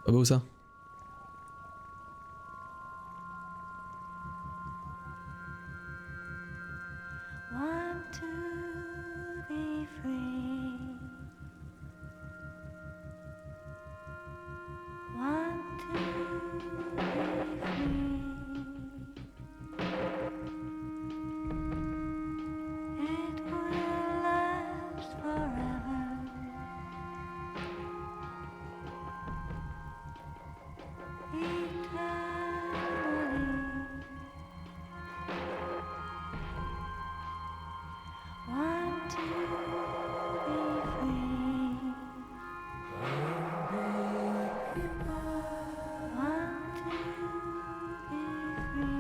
Ah bah où ça? Want to be free. Want to be free. It will last forever. Eternally. Want to be free. Want to be free.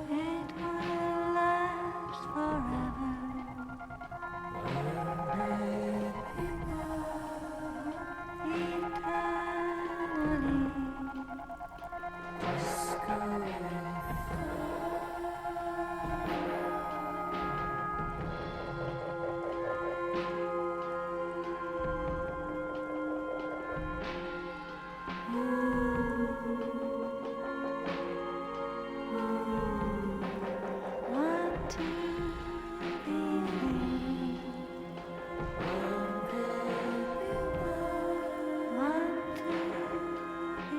It will last forever. Want to be free. Want to be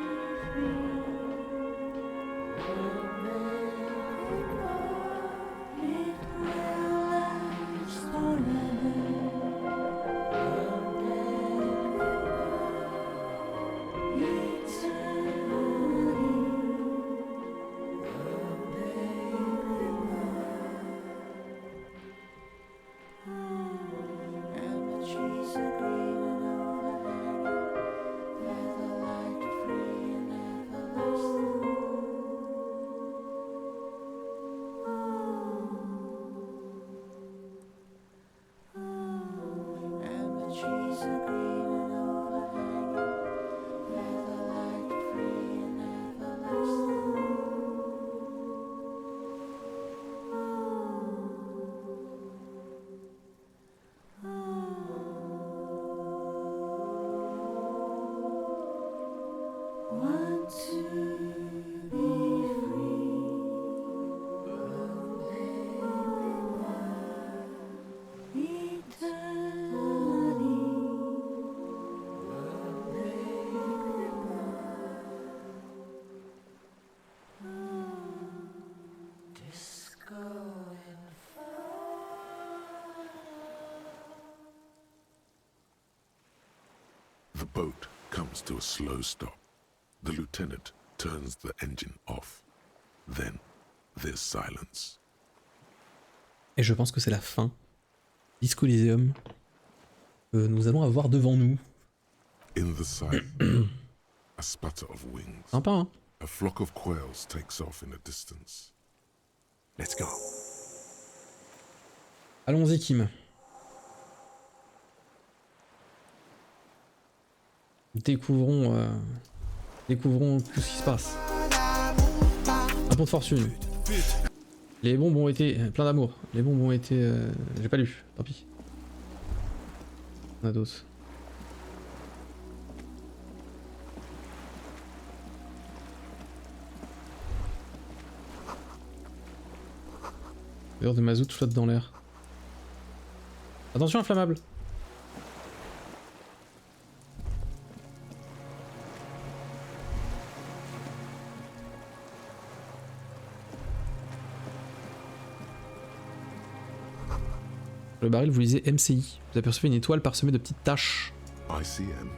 free. It will last forever. Want to be free. Eternally. Disco and The boat comes to a slow stop. The lieutenant turns the engine off. Then there's silence. Et je pense que c'est la fin. Disco Elysium. Nous allons avoir devant nous. In the silence, a sputter of wings. Sympa, hein? A flock of quails takes off in the distance. Let's go. Allons-y, Kim. Découvrons tout ce qui se passe. Un pont de fortune. Les bonbons ont été... plein d'amour. Les bonbons ont été... j'ai pas lu, tant pis. On a d'autres. L'odeur de mazout flotte dans l'air. Attention, inflammable! Sur le baril, vous lisez MCI. Vous apercevez une étoile parsemée de petites taches. ICM.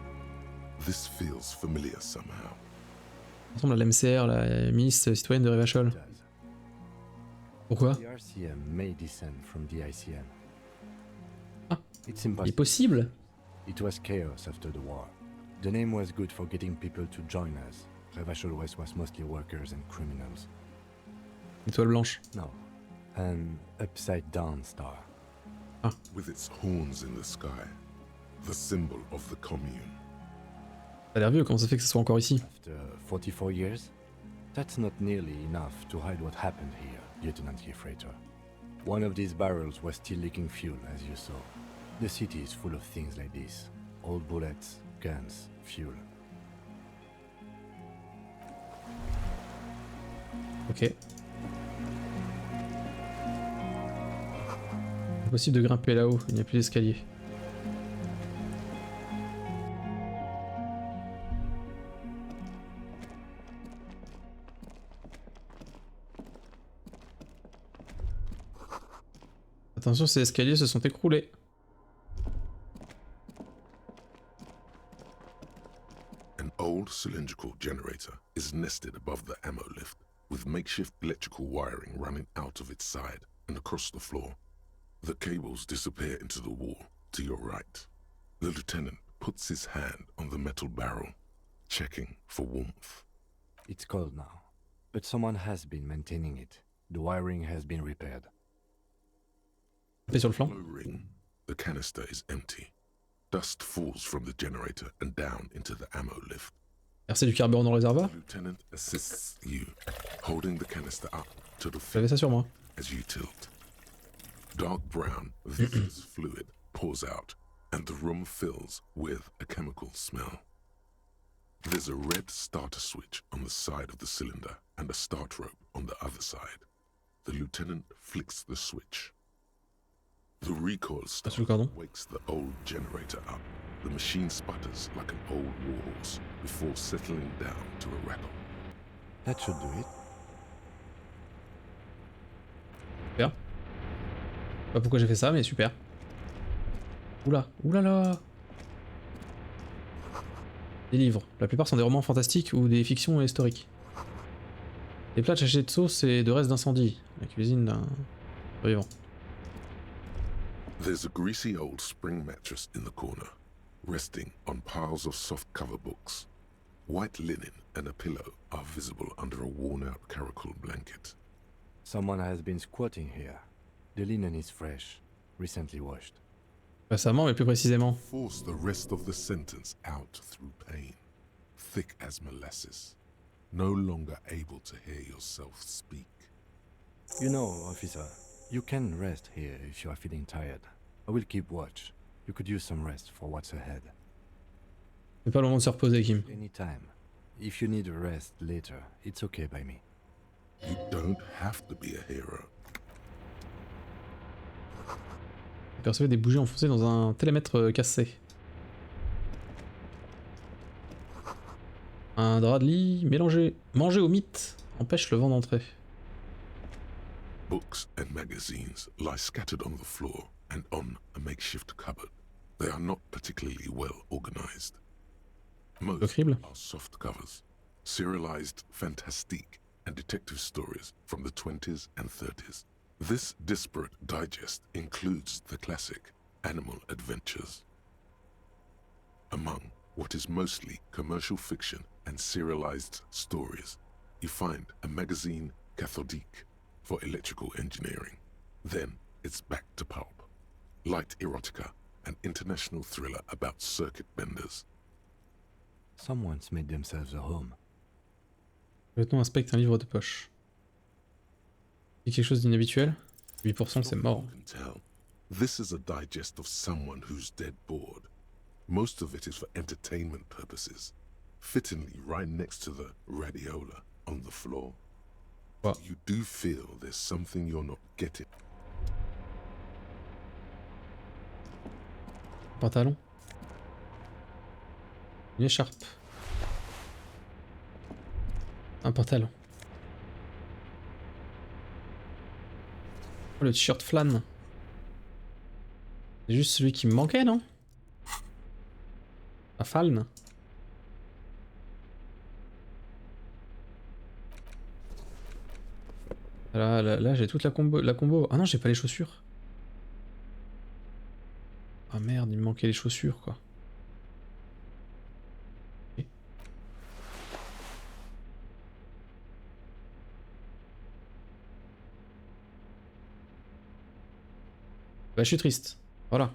This feels familiar somehow. Ça ressemble à l'MCR, la milice citoyenne de Revachol. Pourquoi? Ah, il est possible. It was chaos after the war. The name was good for getting people to join us. Revachol West was mostly workers and criminals. Étoile blanche. No, an upside-down star. Ah. With its horns in the sky, the symbol of the commune. Ça a l'air vieux, comment ça fait que ce soit encore ici? After 44 years, that's not nearly enough to hide what happened here, Lieutenant Gefreiter. One of these barrels was still leaking fuel, as you saw. The city is full of things like this. Old bullets, guns, fuel. Ok. Impossible de grimper là-haut, il n'y a plus d'escalier. Attention, ces escaliers se sont écroulés. An old cylindrical generator is nested above the ammo lift, with makeshift electrical wiring running out of its side and across the floor. The cables disappear into the wall to your right. The lieutenant puts his hand on the metal barrel, checking for warmth. It's cold now, but someone has been maintaining it. The wiring has been repaired. Et sur le flanc. No ring. The canister is empty. Dust falls from the generator and down into the ammo lift. Verser du carburant dans le réservoir. The lieutenant assists you, holding the canister up to the J'avais ça sur moi. as you tilt. Dark brown, viscous fluid pours out, and the room fills with a chemical smell. There's a red starter switch on the side of the cylinder and a start rope on the other side. The lieutenant flicks the switch. The recoil Sur le start cordon. wakes the old generator up. The machine sputters like an old warhorse before settling down to a rattle. That should do it. Super. Pas pourquoi j'ai fait ça, mais super. Oula, oulala. Des livres. La plupart sont des romans fantastiques ou des fictions historiques. Des plats tachés de sauce et de restes d'incendie. La cuisine d'un survivant. There's a greasy old spring mattress in the corner, resting on piles of soft cover books. White linen and a pillow are visible under a worn-out caracal blanket. Someone has been squatting here. The linen is fresh, recently washed. Récemment, mais plus précisément. Force the rest of the sentence out through pain, thick as molasses, no longer able to hear yourself speak. You know, officer, you can rest here if you are feeling tired. I will keep watch. You could use some rest for what's ahead. C'est pas le moment de se reposer, Kim. Anytime. If you need a rest later, it's okay by me. You don't have to be a hero. Percevez des bougies enfoncées dans un télémètre cassé. Un drap de lit mélangé. Manger au mythe empêche le vent d'entrer. Books and magazines lie scattered on the floor and on a makeshift cupboard. They are not particularly well organized. Le Most crible. are soft covers, serialized fantastique and detective stories from the 20s and 30s. This disparate digest includes the classic animal adventures. Among what is mostly commercial fiction and serialized stories, you find a magazine cathodique for electrical engineering. Then it's back to pulp. Light erotica, an international thriller about circuit benders. Someone's made themselves a home. Le lieutenant inspecte un livre de poche. C'est quelque chose d'inhabituel. 8% c'est mort. You can tell. This is a digest of someone who's dead bored. Most of it is for entertainment purposes, fittingly right next to the radiola on the floor. Wow. You do feel there's something you're not getting. Pantalon. Une écharpe. Un pantalon. Oh, le t-shirt flan. C'est juste celui qui me manquait, non? La falne. Là j'ai toute la combo. Ah non, j'ai pas les chaussures. Ah merde, il me manquait les chaussures, quoi. Ok. Bah, je suis triste. Voilà.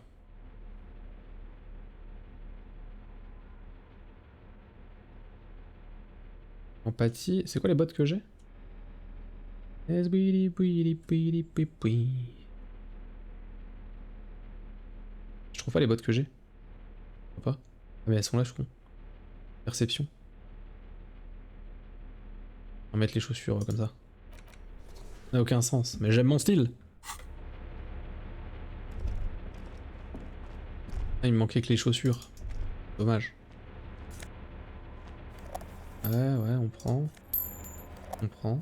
Empathie. C'est quoi les bottes que j'ai? Je trouve pas les bottes que j'ai. Je vois pas. Ah mais elles sont là, je crois. Perception. On va mettre les chaussures comme ça. Ça n'a aucun sens, mais j'aime mon style. Ah, il me manquait que les chaussures. Dommage. Ouais, on prend. On prend.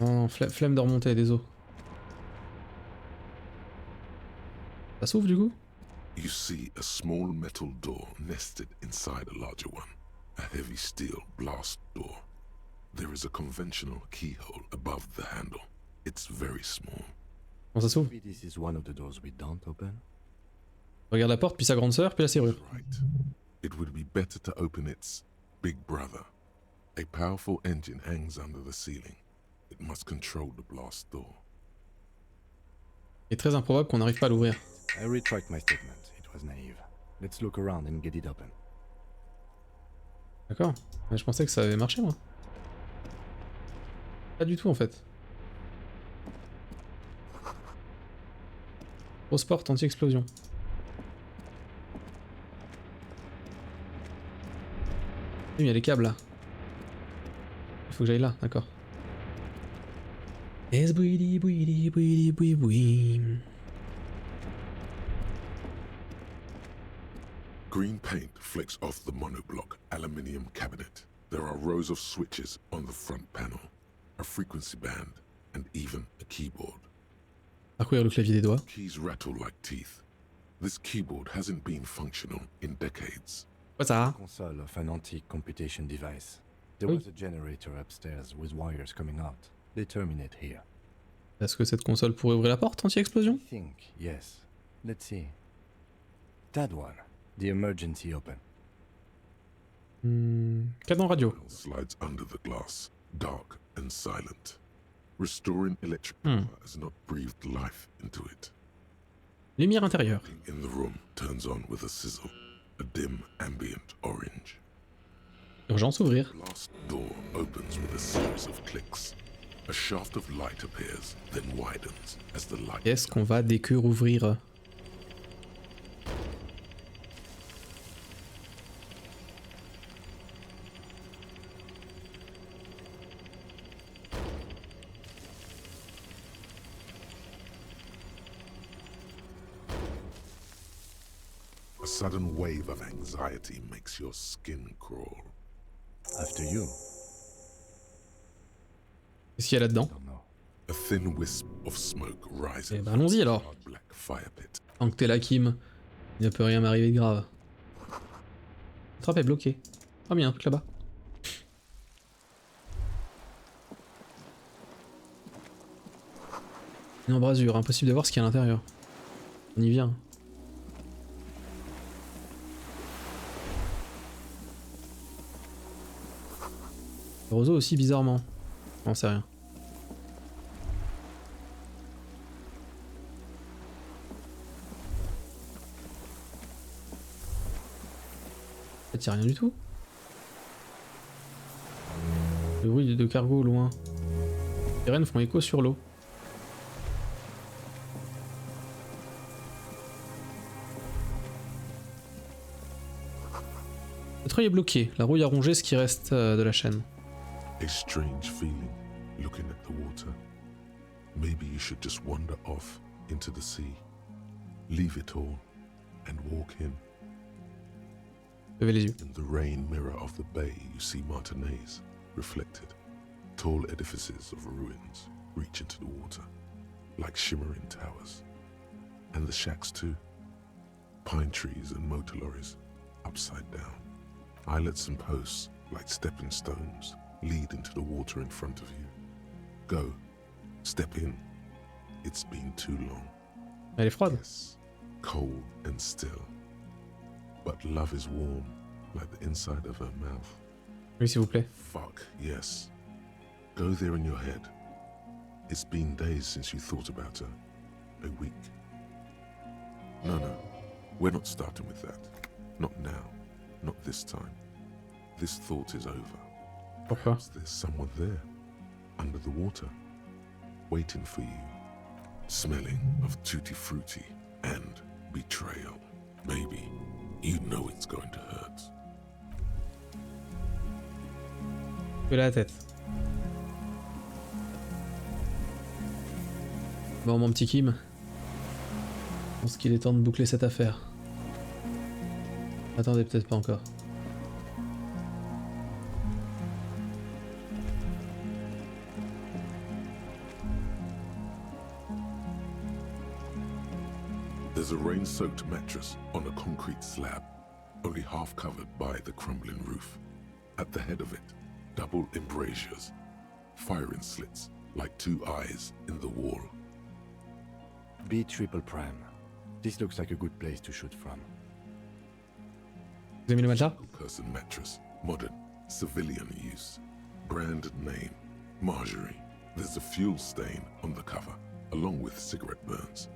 Oh, flemme de remonter des eaux. Ça s'ouvre du coup? You see a small metal door nested inside a larger one, a heavy steel blast door. There is a conventional keyhole above the handle. It's very small. Bon, ça s'ouvre. Maybe this is one of the doors we don't open. Regarde la porte, puis sa grande sœur, puis la serrure. Right. It would be better to open its big brother. A powerful engine hangs under the ceiling. It must control the blast door. Il est très improbable qu'on n'arrive pas à l'ouvrir. I retract my statement. It was naive. Let's look around and get it open. D'accord. Mais je pensais que ça avait marché moi. Pas du tout en fait. Grosse porte anti-explosion. Oui, mais il y a les câbles là. Il faut que j'aille là, d'accord. Green paint flecks off the monoblock aluminium cabinet. There are rows of switches on the front panel, a frequency band, and even a keyboard. Parcourir le clavier des doigts. Keys rattle like teeth. This keyboard hasn't been functional in decades. Quoi ça? Console of an antique computation device. There Oui. was a generator upstairs with wires coming out. They terminate here. Est-ce que cette console pourrait ouvrir la porte anti-explosion? I think, yes. Let's see. That one. The emergency open. Cadenas radio. Slides under the glass, dark and silent. Restoring electric power has not breathed life into it. Lumière intérieure. In the room turns on with a sizzle, a dim ambient orange. Urgence ouvrir. Blast door opens with a series of clicks. A shaft of light appears, then widens as the light. Qu'est-ce qu'on va dès que rouvrir? A sudden wave of anxiety makes your skin crawl. After you. Qu'est-ce qu'il y a là-dedans? Don't know. A thin wisp of smoke rises. Eh ben, allons-y, alors. from a black fire pit. Tant que t'es là, Kim, il ne peut rien m'arriver de grave. La trappe est bloquée. Ah, mais il y a un truc là-bas. Une embrasure, impossible de voir ce qu'il y a à l'intérieur. On y vient. Le roseau aussi bizarrement. On sait rien. En fait, y a rien du tout. Le bruit de cargo au loin. Les rennes font écho sur l'eau. Le treuil est bloqué. La rouille a rongé ce qui reste de la chaîne. A strange feeling looking at the water. Maybe you should just wander off into the sea. Leave it all and walk in. Levez les yeux. In the rain mirror of the bay, you see Martinez reflected. Tall edifices of ruins reach into the water, like shimmering towers. And the shacks too. Pine trees and motor lorries, upside down. Islets and posts, like stepping stones, lead into the water in front of you. Go, step in. It's been too long. Elle est froide. Yes, cold and still. But love is warm, like the inside of her mouth. Oui, s'il vous plaît. Fuck, yes. Go there in your head. It's been days since you thought about her. A week. No, we're not starting with that. Not now. Not this time. This thought is over. Pourquoi? Perhaps there's someone there, under the water, waiting for you, smelling of tutti frutti and betrayal. Maybe you know it's going to hurt. Que la tête. Bon, mon petit Kim. Je pense qu'il est temps de boucler cette affaire. Attendez, peut-être pas encore. There's a rain-soaked mattress on a concrete slab, only half covered by the crumbling roof. At the head of it, double embrasures, firing slits like two eyes in the wall. B triple prime. This looks like a good place to shoot from. Vous avez mis le matelas? Person mattress, modern, civilian use. Brand name, Marjorie. There's a fuel stain on the cover, along with cigarette burns.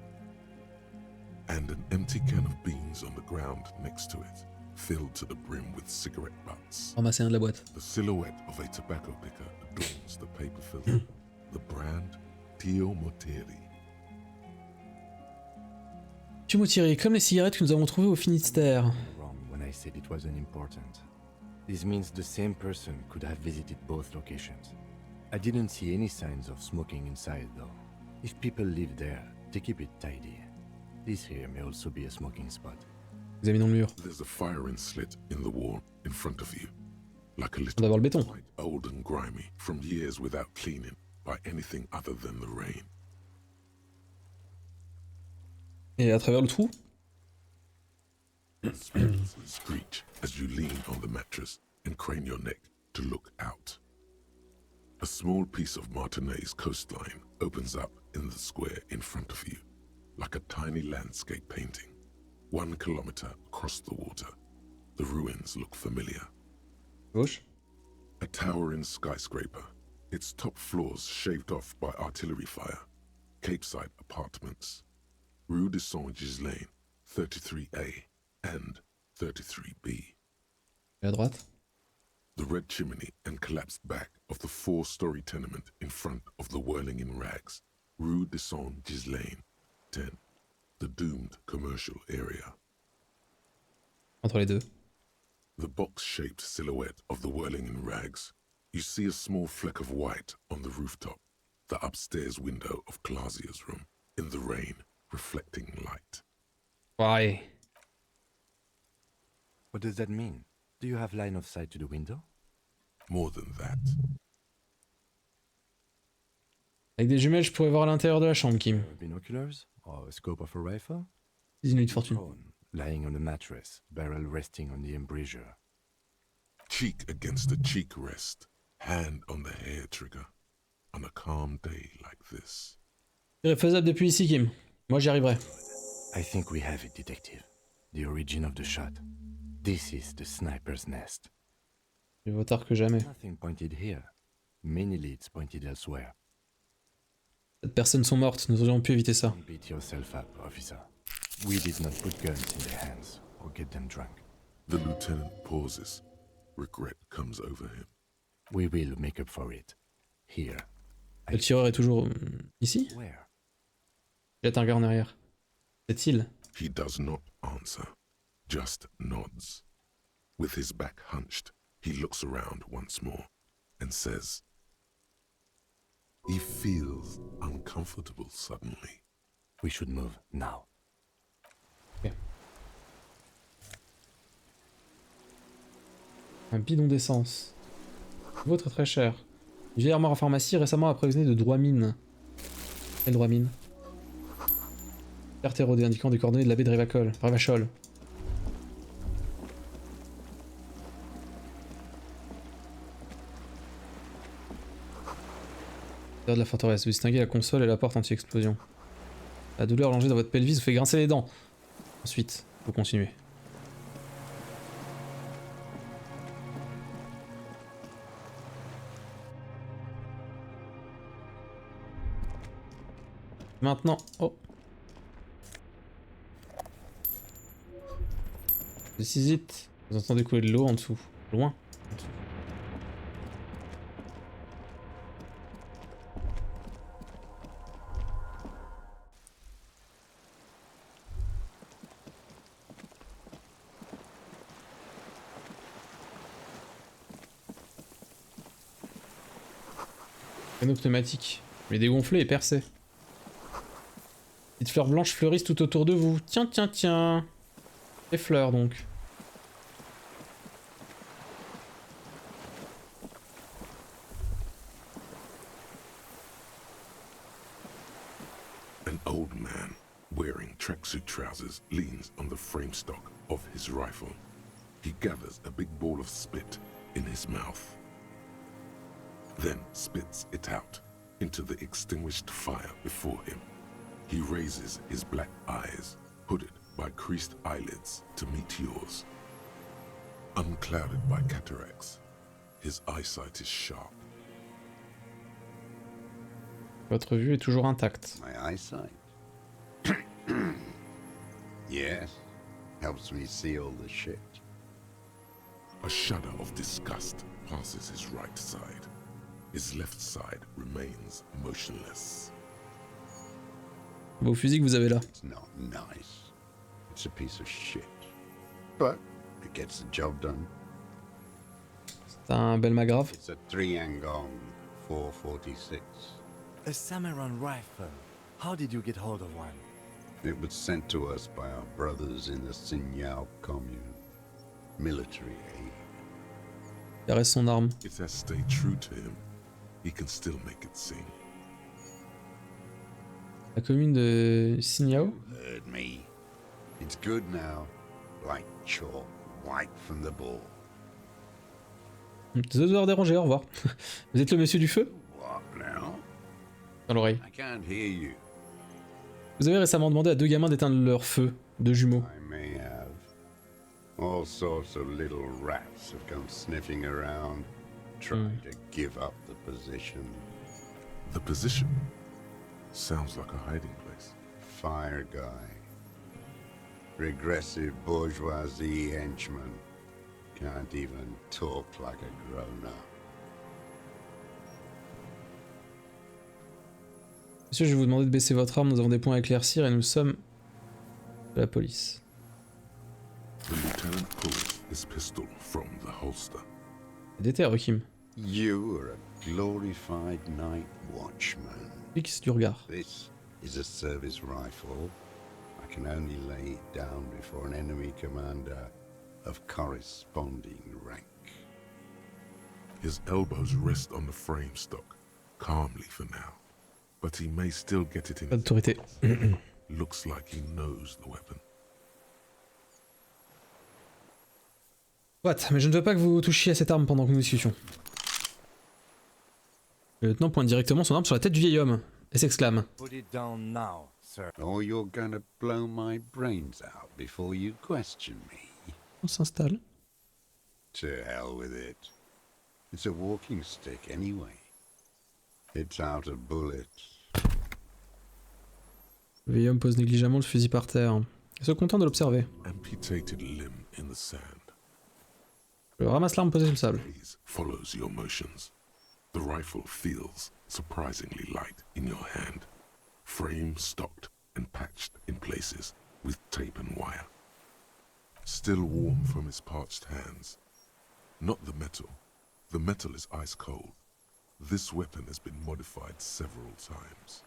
And an empty can of beans on the ground next to it, filled to the brim with cigarette butts. Ramasser un de la boîte. The silhouette of a tobacco picker adorns the paper filter. The brand, Tio Moteri. Kimou tiré, comme les cigarettes que nous avons trouvées au Finistère. Wrong when I said it wasn't important. This means the same person could have visited both locations. I didn't see any signs of smoking inside though. If people live there, they keep it tidy. This here may also be a smoking spot. Vous avez mis dans le mur. There's a firing slit in the wall in front of you, like a On little va voir le béton. quite old and grimy from years without cleaning by anything other than the rain. Et à travers le trou, Spirits screech as you lean on the mattress and crane your neck to look out. A small piece of Martinez coastline opens up in the square in front of you, like a tiny landscape painting. 1 kilometer across the water, the ruins look familiar. gauche. A towering skyscraper, its top floors shaved off by artillery fire. Capeside apartments. Rue de Saint-Ghislain, 33A and 33B. Et à droite. The red chimney and collapsed back of the 4-story tenement in front of the whirling in rags. Rue de Saint-Ghislain, 10. The doomed commercial area. Entre les deux. The box-shaped silhouette of the whirling in rags. You see a small fleck of white on the rooftop, the upstairs window of Clausia's room, in the rain, reflecting light. Ouais. What does that mean? Do you have line of sight to the window? More than that, Avec des jumelles, je pourrais voir à l'intérieur de la chambre, Kim. Binoculars? Or a scope of a rifle? 10 minutes de fortune. Prone, lying on a mattress, barrel resting on the embrasure. cheek against the cheek rest, hand on the hair trigger, on a calm day like this. C'est faisable depuis ici, Kim. Moi, j'y arriverai. I think we have it, detective. The origin of the shot. This is the sniper's nest. Mieux vaut tard que jamais. Nothing pointed here. Many leads pointed elsewhere. Cette personnes sont mortes, nous aurions pu éviter ça. Don't beat yourself up, officer. We did not put guns in their hands or get them drunk. The lieutenant pauses. Regret comes over him. We will make up for it. Here. Le tireur est toujours ici. Where? Jette un regard en arrière. Cette île. He does not answer, just nods. With his back hunched, he looks around once more and says, he feels uncomfortable suddenly. We should move now. Un bidon d'essence. Vaut très très cher. Une vieille armoire en pharmacie récemment approvisionné de droit mine. Quel droit mine? Carte érodée indiquant des coordonnées de l'abbé de Revachol. De la forteresse, vous distinguez la console et la porte anti-explosion. La douleur allongée dans votre pelvis vous fait grincer les dents. Ensuite, vous continuez. Maintenant, oh. Décisite. Vous entendez couler de l'eau en dessous. Loin. Canot pneumatique. Mais dégonflé et percé. Petites fleurs blanches fleurissent tout autour de vous. Tiens, tiens, tiens. Les fleurs donc. An old man wearing tracksuit trousers leans on the frame stock of his rifle. He gathers a big ball of spit in his mouth, then spits it out into the extinguished fire before him. He raises his black eyes, hooded by creased eyelids, to meet yours. Unclouded by cataracts, his eyesight is sharp. Votre vue est toujours intacte. My eyesight. Yes, helps me see all the shit. A shudder of disgust passes his right side. His left side remains motionless. Beau fusil que vous avez là. It's not nice. It's a piece of shit. But it gets the job done. C'est un bel magrave. It's a 3-Angong 446. A Samuran rifle. How did you get hold of one? It was sent to us by our brothers in the Xinyao commune. Military aid. Il reste son arme. It has stayed true to him. He can still make it sing. La commune de Xinyao. Heard me. It's good now. Like chalk, white from the ball. Désolé de vous avoir dérangé, au revoir. Vous êtes le monsieur du feu? What now? Dans l'oreille. I can't hear you. Vous avez récemment demandé à 2 gamins d'éteindre leur feu, 2 jumeaux. I may have. All sorts of little rats have come sniffing around, trying to give up the position. The position sounds like a hiding place. Fire guy. Regressive bourgeoisie henchman. Can't even talk like a grown-up. Monsieur, je vais vous demander de baisser votre arme, nous avons des points à éclaircir et nous sommes de la police. The lieutenant pulls his pistol from the holster. Déterre, Kim. You are a glorified night watchman. Fixe du regard. This is a service rifle. I can only lay it down before an enemy commander of corresponding rank. His elbows rest on the frame stock, calmly for now. But he may still get it in Pas his d'autorité. Looks like he knows the weapon. What? Mais je ne veux pas que vous touchiez à cette arme pendant que nous discutions. Le lieutenant pointe directement son arme sur la tête du vieil homme et s'exclame. Put it down now, sir. Or you're gonna blow my brains out before you question me. On s'installe. To hell with it. It's a walking stick anyway. It's out of bullets. Le vieil homme pose négligemment le fusil par terre et se contente de l'observer. Amputated limb in the sand. Je ramasse l'arme posée sur le sable. Gaze follows your motions. The rifle feels surprisingly light in your hand. Frame stocked and patched in places with tape and wire. Still warm from his parched hands. Not the metal. The metal is ice cold. This weapon has been modified several times.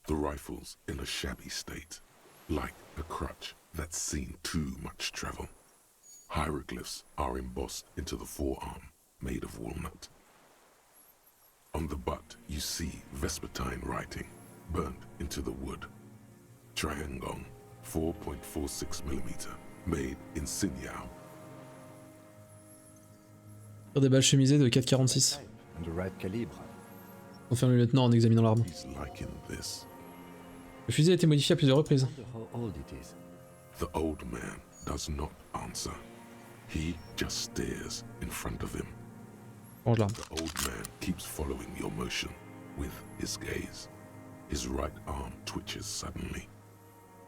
The rifle's in a shabby state, like a crutch that's seen too much travel. Hieroglyphs are embossed into the forearm, made of walnut. On the butt, you see Vespertine writing, burnt into the wood. Triangong, 4.46mm, made in Xinyao. Sur des balles chemisées de 4,46. And the right calibre. Confirme le lieutenant en examinant l'arme. He's liking this. Le fusil a été modifié à plusieurs reprises. Wonder how old it is. The old man does not answer. He just stares in front of him. Range l'arme. The old man keeps following your motion with his gaze. His right arm twitches suddenly.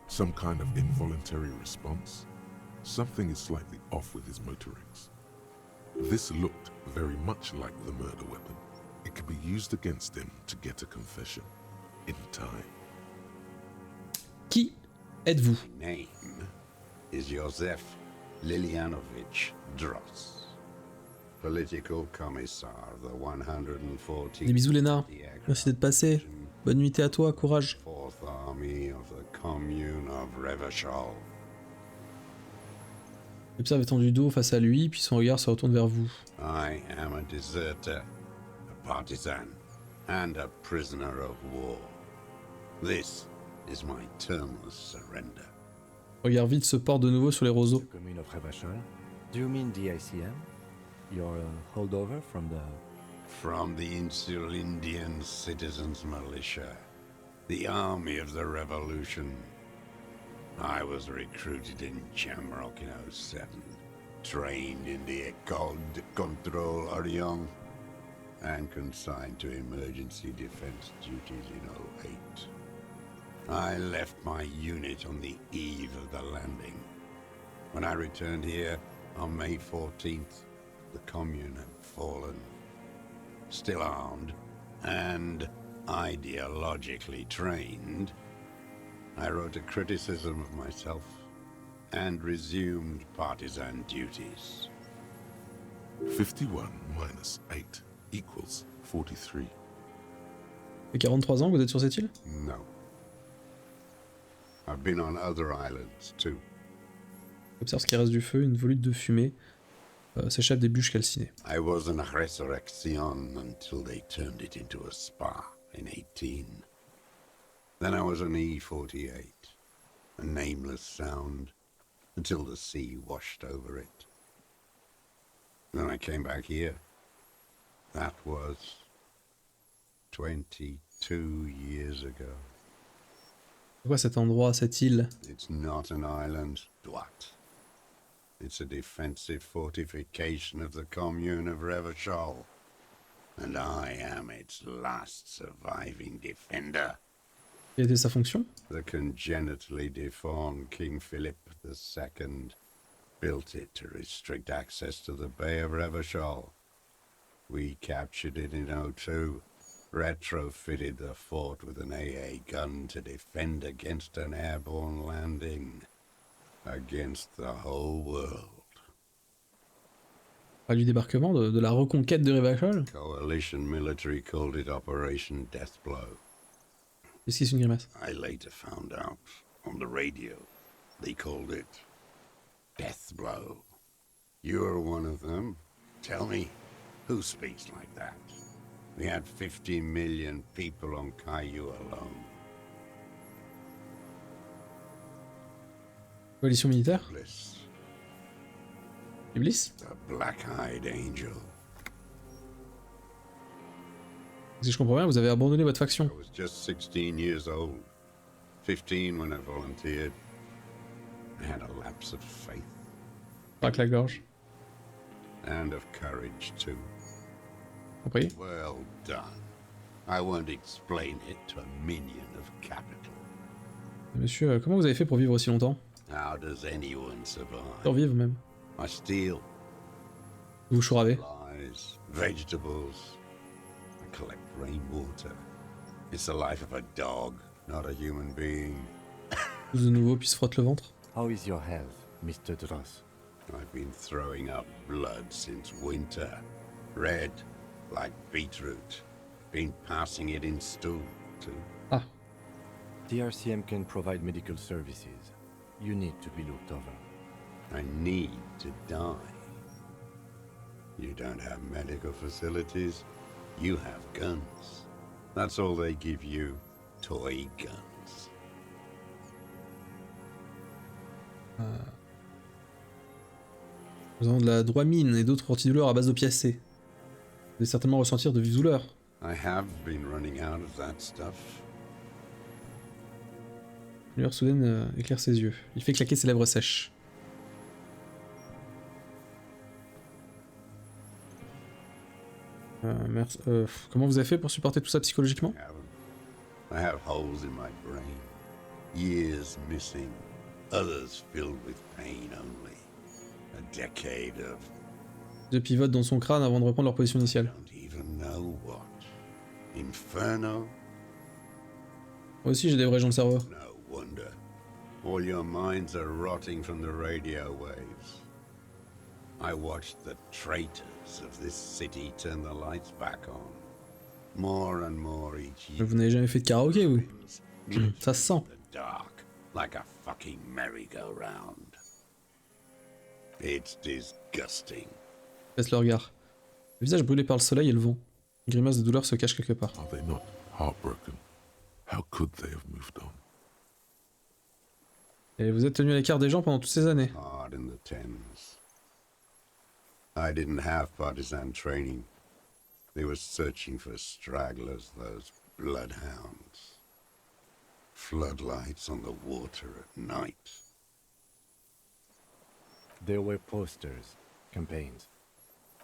Some kind of involuntary response? Something is slightly off with his motorics. This looked very much like the murder weapon. It could be used against him to get a confession. In time. Qui êtes-vous? My name is Josef Lilianovich Dross. political commissar of the 114th Des bisous Léna. Merci d'être passé. Bonne nuitée à toi, courage. 4th Army of the Commune of Revachol. L'observe étant du dos face à lui, puis son regard se retourne vers vous. I am a deserter, a partisan, and a prisoner of war. This is my termless surrender. Regard vide se porte de nouveau sur les roseaux. The commune of Revachol? Do you mean the ELYSIUM? You're a holdover from the... From the Insular Indian Citizens Militia, the army of the revolution. I was recruited in Jamrock in 07, trained in the École de Contrôle Orient, and consigned to emergency defense duties in 08. I left my unit on the eve of the landing. When I returned here on May 14th, the commune had fallen. Still armed and ideologically trained, I wrote a criticism of myself and resumed partisan duties. 51 minus 8 equals 43. Et 43 ans, vous êtes sur cette île? No. I've been on other islands too. Observe ce qui reste du feu, une volute de fumée s'échappe des bûches calcinées. I was an resurrection until they turned it into a spa in 18. Then I was an E48, a nameless sound, until the sea washed over it. Then I came back here. That was 22 years ago. C'est quoi cet endroit, cette île? It's not an island, Dwat. It's a defensive fortification of the commune of Revachol. And I am its last surviving defender. Quelle était sa fonction? The congenitally deformed King Philip II built it to restrict access to the Bay of Revachol. We captured it in 02, retrofitted the fort with an AA gun to defend against an airborne landing. Against the whole world. Pas du débarquement, de la reconquête de Revachol? Coalition military called it Operation Deathblow. Qu'est-ce qui c'est une grimace? I later found out on the radio they called it Deathblow. You're one of them. Tell me, who speaks like that? We had 50 million people on Caillou alone. Coalition militaire? Bliss, Iblis? the black-eyed angel. Si je comprends bien, vous avez abandonné votre faction. I was just 16 years old. 15 when I volunteered. I had a lapse of faith. Braque la gorge. And of courage, too. Compris? Well done. I won't explain it to a minion of capital. Monsieur, comment vous avez fait pour vivre aussi longtemps? How does anyone survive? Survivre même. I steal Vous chouravez. supplies, vegetables. I collect rainwater. It's the life of a dog, not a human being. Tous de nouveau, puis se frotte le ventre. How is your health, Mr. Dross? I've been throwing up blood since winter. Red, like beetroot. Been passing it in stool, too. Ah, The RCM can provide medical services. You need to be looked over. I need to die. You don't have medical facilities. You have guns. That's all they give you. Toy guns. nous avons de la droamine et d'autres antidouleurs à base d'opiacés. Vous devez certainement ressentir de vives douleurs. I have been running out of that stuff. Une lueur soudaine éclaire ses yeux. Il fait claquer ses lèvres sèches. Merci. Comment vous avez fait pour supporter tout ça psychologiquement? I have holes in my brain. Years missing. Others filled with pain only. A decade of Deux pivotent dans son crâne avant de reprendre leur position initiale. don't even know what. Inferno? Moi aussi j'ai des vrais gens de cerveau. No wonder. All your minds are rotting from the radio waves. I watched the traitors residents of this city turn the lights back on. More and more each year. Vous n'avez jamais fait de karaoké, vous? Ça se sent. The dark, like a fucking merry-go-round. It's disgusting. Baisse le regard. Le visage brûlé par le soleil et le vent. Une grimace de douleur se cache quelque part. Are they not heartbroken? How could they have moved on? Et vous êtes tenu à l'écart des gens pendant toutes ces années. Hard in the Thames. I didn't have partisan training. They were searching for stragglers, those bloodhounds. Floodlights on the water at night. There were posters, campaigns.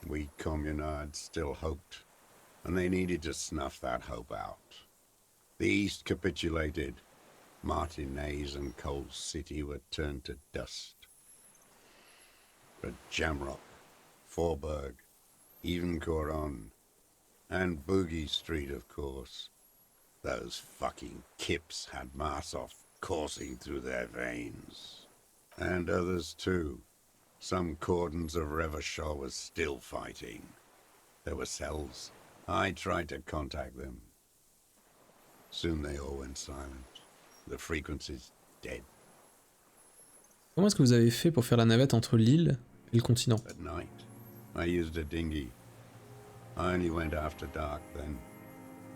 We communards still hoped, and they needed to snuff that hope out. The East capitulated. Martinez and Cold City were turned to dust. But Jamrock, Forburg, even Coron, and Boogie Street, of course. Those fucking kips had Marsoff coursing through their veins. And others too. Some cordons of Revachol was still fighting. There were cells. I tried to contact them. Soon they all went silent. The frequency's dead. Comment est-ce que vous avez fait pour faire la navette entre l'île et le continent? At night, I used a dinghy. I only went after dark then.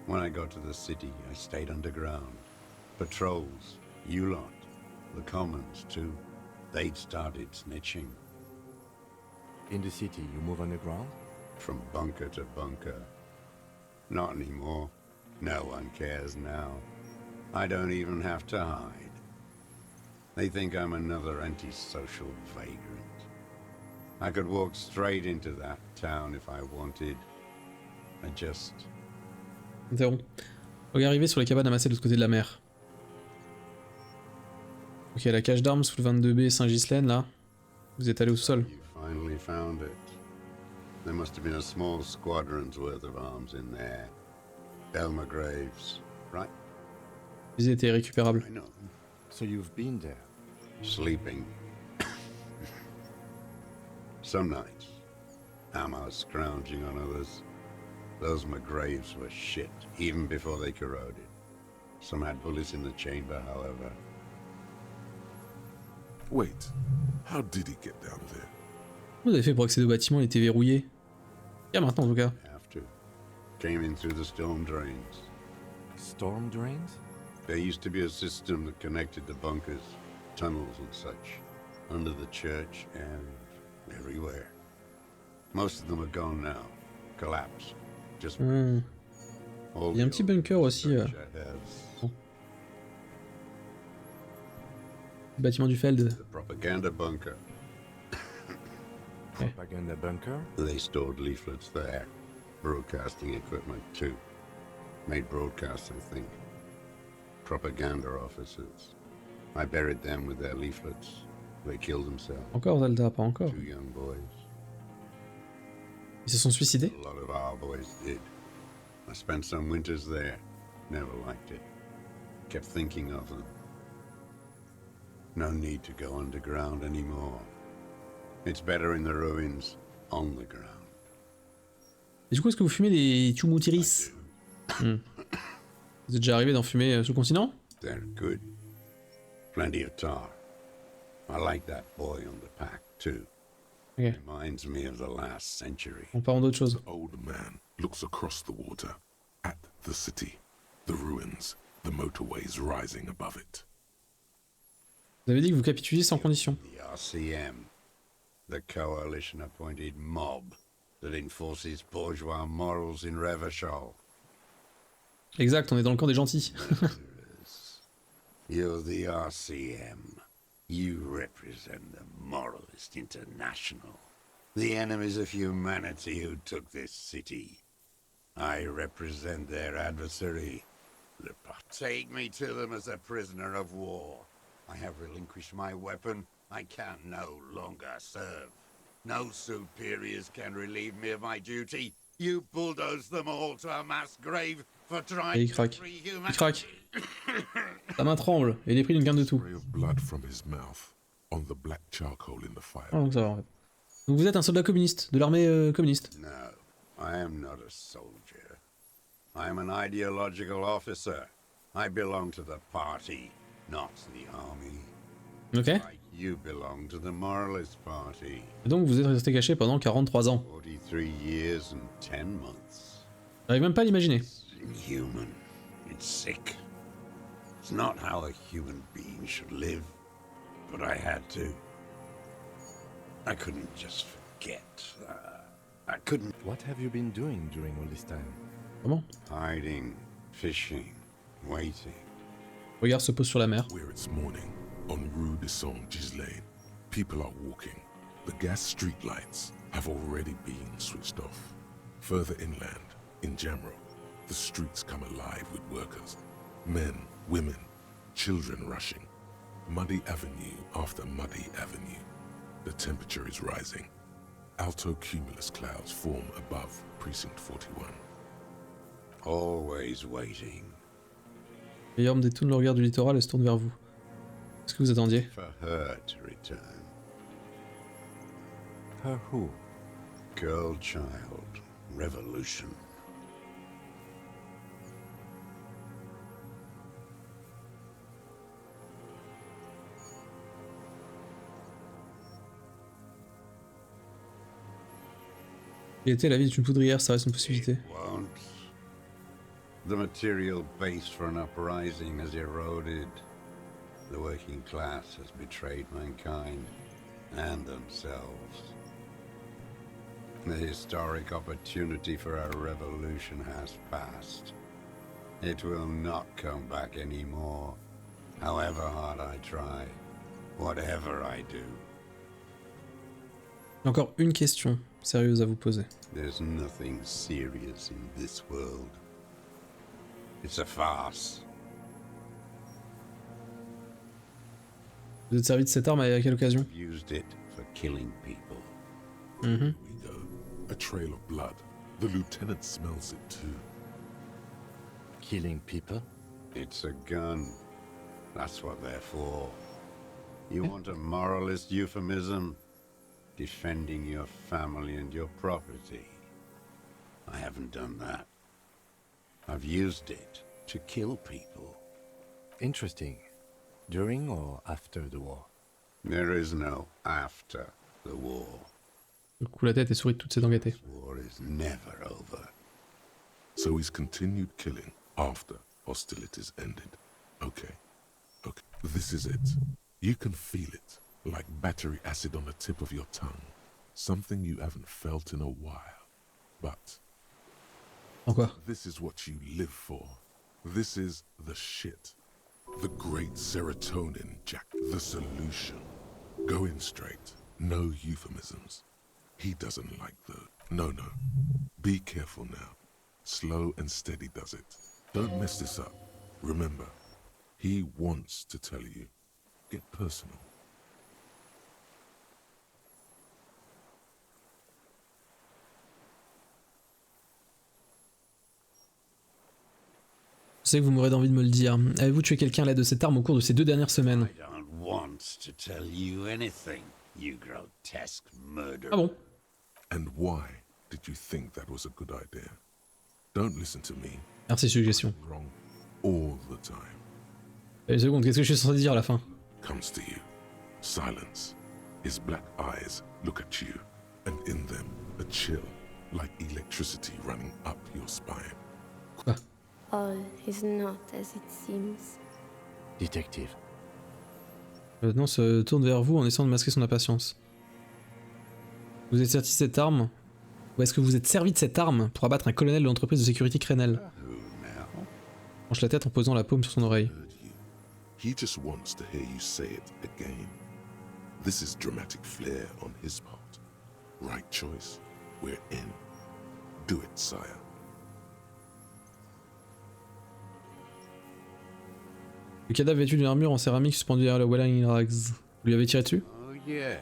When I got to the city, I stayed underground. Patrols, you lot, the commons too. They'd started snitching. In the city, you move underground? From bunker to bunker. Not anymore. No one cares now. I don't even have to hide. They think I'm another antisocial vagrant. I could walk straight into that town if I wanted. I just... Interrompt. Regard arrivé sur les cabanes amassées de l'autre côté de la mer. Ok, la cache d'armes sous le 22B Saint-Ghislaine, là. Vous êtes allé au sol. You finally found it. There must have been a small squadron's worth of arms in there. Elmer Graves, right? Ils étaient récupérables. I know. So you've been there. Sleeping. Some nights. Ammo scrounging on others. Those McGraves were shit, even before they corroded. Some had bullets in the chamber, however. Wait, how did he get down there? Comment vous avez fait pour accéder au bâtiment? Il était verrouillé. Il y a maintenant en tout cas. Have to. Came in through the storm drains. Storm drains? There used to be a system that connected the bunkers, tunnels and such, under the church and everywhere. Most of them are gone now, collapsed. Just Hmm. all Il y a un the petit old bunker aussi. infrastructure has Bâtiment du Feld. the propaganda bunker. Propaganda bunker? They stored leaflets there, broadcasting equipment too. Made broadcasts, I think. Propaganda officers. I buried them with their leaflets. They killed themselves. Encore Zelda, pas encore. 2 young boys. Ils se sont suicidés? A lot of our boys did. I spent some winters there. Never liked it. Kept thinking of them. No need to go underground anymore. It's better in the ruins, on the ground. Et du coup, est-ce que vous fumez des chumutiris? Hmm. Vous êtes déjà arrivé d'en fumer sur le continent? They're good. Plenty of tar. I like that boy on the pack, too. Ok, Reminds me of the last century. on part en d'autres choses. The old man looks across the water at the city, the ruins, the motorways rising above it. Vous avez dit que vous capituliez sans condition. The RCM, the coalition-appointed mob that enforces bourgeois morals in Revachol. Exact, on est dans le camp des gentils. You're the RCM. You represent the Moralist International. The enemies of humanity who took this city. I represent their adversary. Take me to them as a prisoner of war. I have relinquished my weapon. I can no longer serve. No superiors can relieve me of my duty. You bulldoze them all to a mass grave for Et trying il to craque. free Il humanity. craque. Sa main tremble et il est pris d'une gamme de tout. Ray of blood from his mouth on the black charcoal in the fire. Ah, donc ça va en fait. Donc vous êtes un soldat communiste, de l'armée communiste. No, I am not a soldier. I am an ideological officer. I belong to the party, not the army. Ok. Like you belong to the moralist party. Et donc vous êtes resté caché pendant 43 ans. 43 years and 10 months. J'arrive même pas à l'imaginer. It's inhuman. It's sick. It's not how a human being should live. But I had to. I couldn't just forget. I couldn't. What have you been doing during all this time? Comment? Hiding, fishing, waiting. Regard se pose sur la mer. Where it's morning, on Rue de Saint-Gislain, people are walking. The gas streetlights have already been switched off. Further inland, in Jamrock, the streets come alive with workers. Men, women, children rushing. Muddy avenue after muddy avenue. The temperature is rising. Alto cumulus clouds form above Precinct 41. Always waiting. Et Yorm détourne le regard du littoral et se tourne vers vous. Qu'est-ce que vous attendiez? For her to return. Her who? Girl child. Revolution. Il était la vie d'une poudrière, ça reste une possibilité. It won't. The material base for an uprising has eroded. The working class has betrayed mankind and themselves. The historic opportunity for a revolution has passed. It will not come back anymore, however hard I try, whatever I do. J'ai encore une question sérieuse à vous poser. There's nothing serious in this world. It's a farce. Vous êtes servi de cette arme à quelle occasion? I've used it for killing people. Mhm. We go. A trail of blood. The lieutenant smells it too. Killing people? It's a gun. That's what they're for. You want a moralist euphemism? Defending your family and your property. I haven't done that. I've used it to kill people. Interesting. During or after the war? There is no after the war. Le coup la tête et sourit de toutes ses dents gâtées. This war is never over. So he's continued killing after hostilities ended. Okay. Okay. This is it. You can feel it. Like battery acid on the tip of your tongue. Something you haven't felt in a while. But En quoi? this is what you live for. This is the shit. The great serotonin, Jack. The solution. Go in straight. No euphemisms. He doesn't like those. No. Be careful now. Slow and steady does it. Don't mess this up. Remember, he wants to tell you. Get personal. Je sais que vous m'aurez envie de me le dire. Avez-vous tué quelqu'un à l'aide de cette arme au cours de ces 2 dernières semaines? I don't want to tell you anything, you grotesque murderer. Ah bon? And why did you think that was a good idea? Don't listen to me. Merci, suggestion. Wrong all the time. Une seconde, qu'est-ce que je suis censé dire à la fin? Comes to you. Silence. His black eyes look at you, and in them a chill, like electricity running up your spine. Quoi? All is not as it seems. Detective. Le lieutenant se tourne vers vous en essayant de masquer son impatience. Vous êtes servi de cette arme? Ou est-ce que vous êtes servi de cette arme pour abattre un colonel de l'entreprise de sécurité Crenel? Who now? Penche la tête en posant la paume sur son oreille. Heard you. He just wants to hear you say it again. This is dramatic flair on his part. Right choice. We're in. Do it, sire. Le cadavre vêtu d'une armure en céramique suspendue derrière le Welling Rags. Vous lui avez tiré dessus? Oh yes,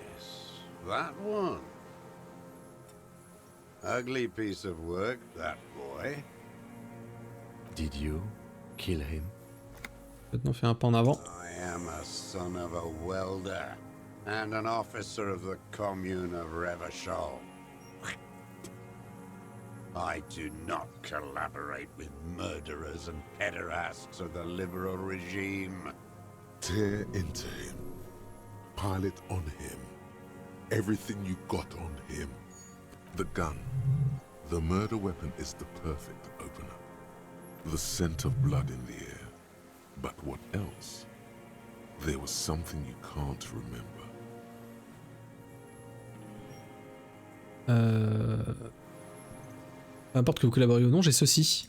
that one. Ugly piece of work, that boy. Did you kill him? Le lieutenant fait un pas en avant. I am a son of a welder. and an officer of the commune of Revachol. I do not collaborate with murderers and pederasts of the liberal regime. Tear into him. Pile it on him. Everything you got on him. The gun. The murder weapon is the perfect opener. The scent of blood in the air. But what else? There was something you can't remember. Peu importe que vous collaboriez ou non, j'ai ceci.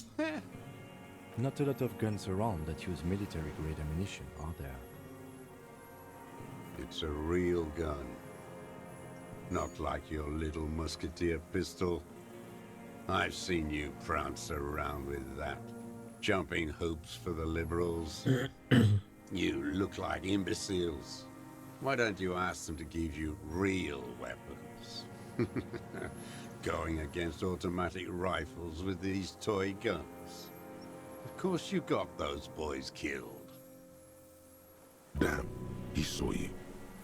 Not a lot of guns around that use military-grade ammunition, are there? It's a real gun. Not like your little musketeer pistol. I've seen you prance around with that, jumping hoops for the liberals. You look like imbeciles. Why don't you ask them to give you real weapons? Going against automatic rifles with these toy guns. Of course you got those boys killed. Damn, he saw you.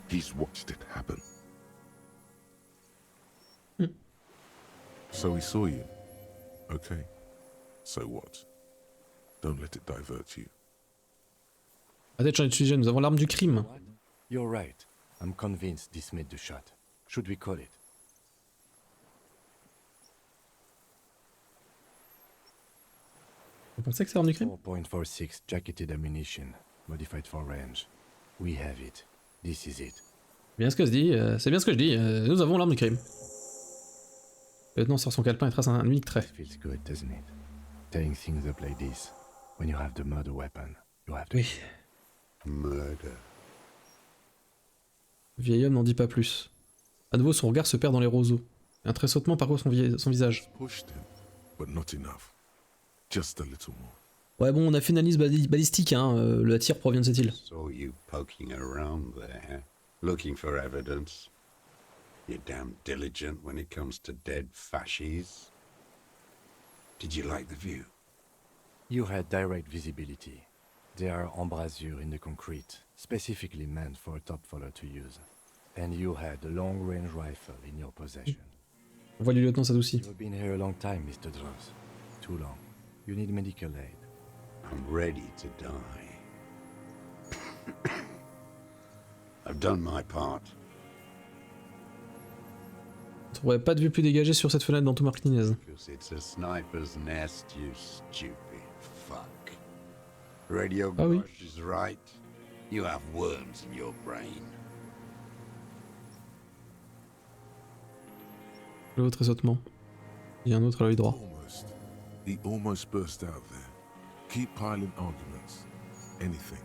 He's watched it happen. So he saw you. Okay. So what? Don't let it divert you. Peut-être j'en ai utilisé, nous avons l'arme du crime. What? You're right. I'm convinced this made the shot. Should we call it? Vous pensez que c'est l'arme du crime? 4.46 jacketed ammunition, modified for range. We have it. This is it. Bien ce que je dis, c'est bien ce que je dis, nous avons l'arme du crime. Maintenant sur son calepin et trace un unique trait. Feels good, doesn't it? Tearing things up like this. When you have the murder weapon, you have to. Oui. Murder. Le vieil homme n'en dit pas plus. À nouveau son regard se perd dans les roseaux. Un tressautement parcourt son visage. Pushed him, but not enough. Just a little more. Ouais bon, on a fait une analyse balistique, hein, le tir provient de cette île. Saw you poking around there, looking for evidence. You're damn diligent when it comes to dead fascies. Did you like the view? You had direct visibility. There are embrasures in the concrete, specifically meant for a top follower to use. And you had a long-range rifle in your possession. On voit le lieutenant s'adoucit. You've been here a long time, Mr. Dross. Too long. You need medical aid. I'm ready to die. I've done my part. On trouverait pas de vue plus dégagée sur cette fenêtre dans tout Martinez. Because it's a sniper's nest, you stupid fuck. Radio Ah oui. Bosch is right. You have worms in your brain. Le haut tressautement. Il y a un autre à l'œil droit. Almost. He almost burst out there. Keep piling arguments. Anything.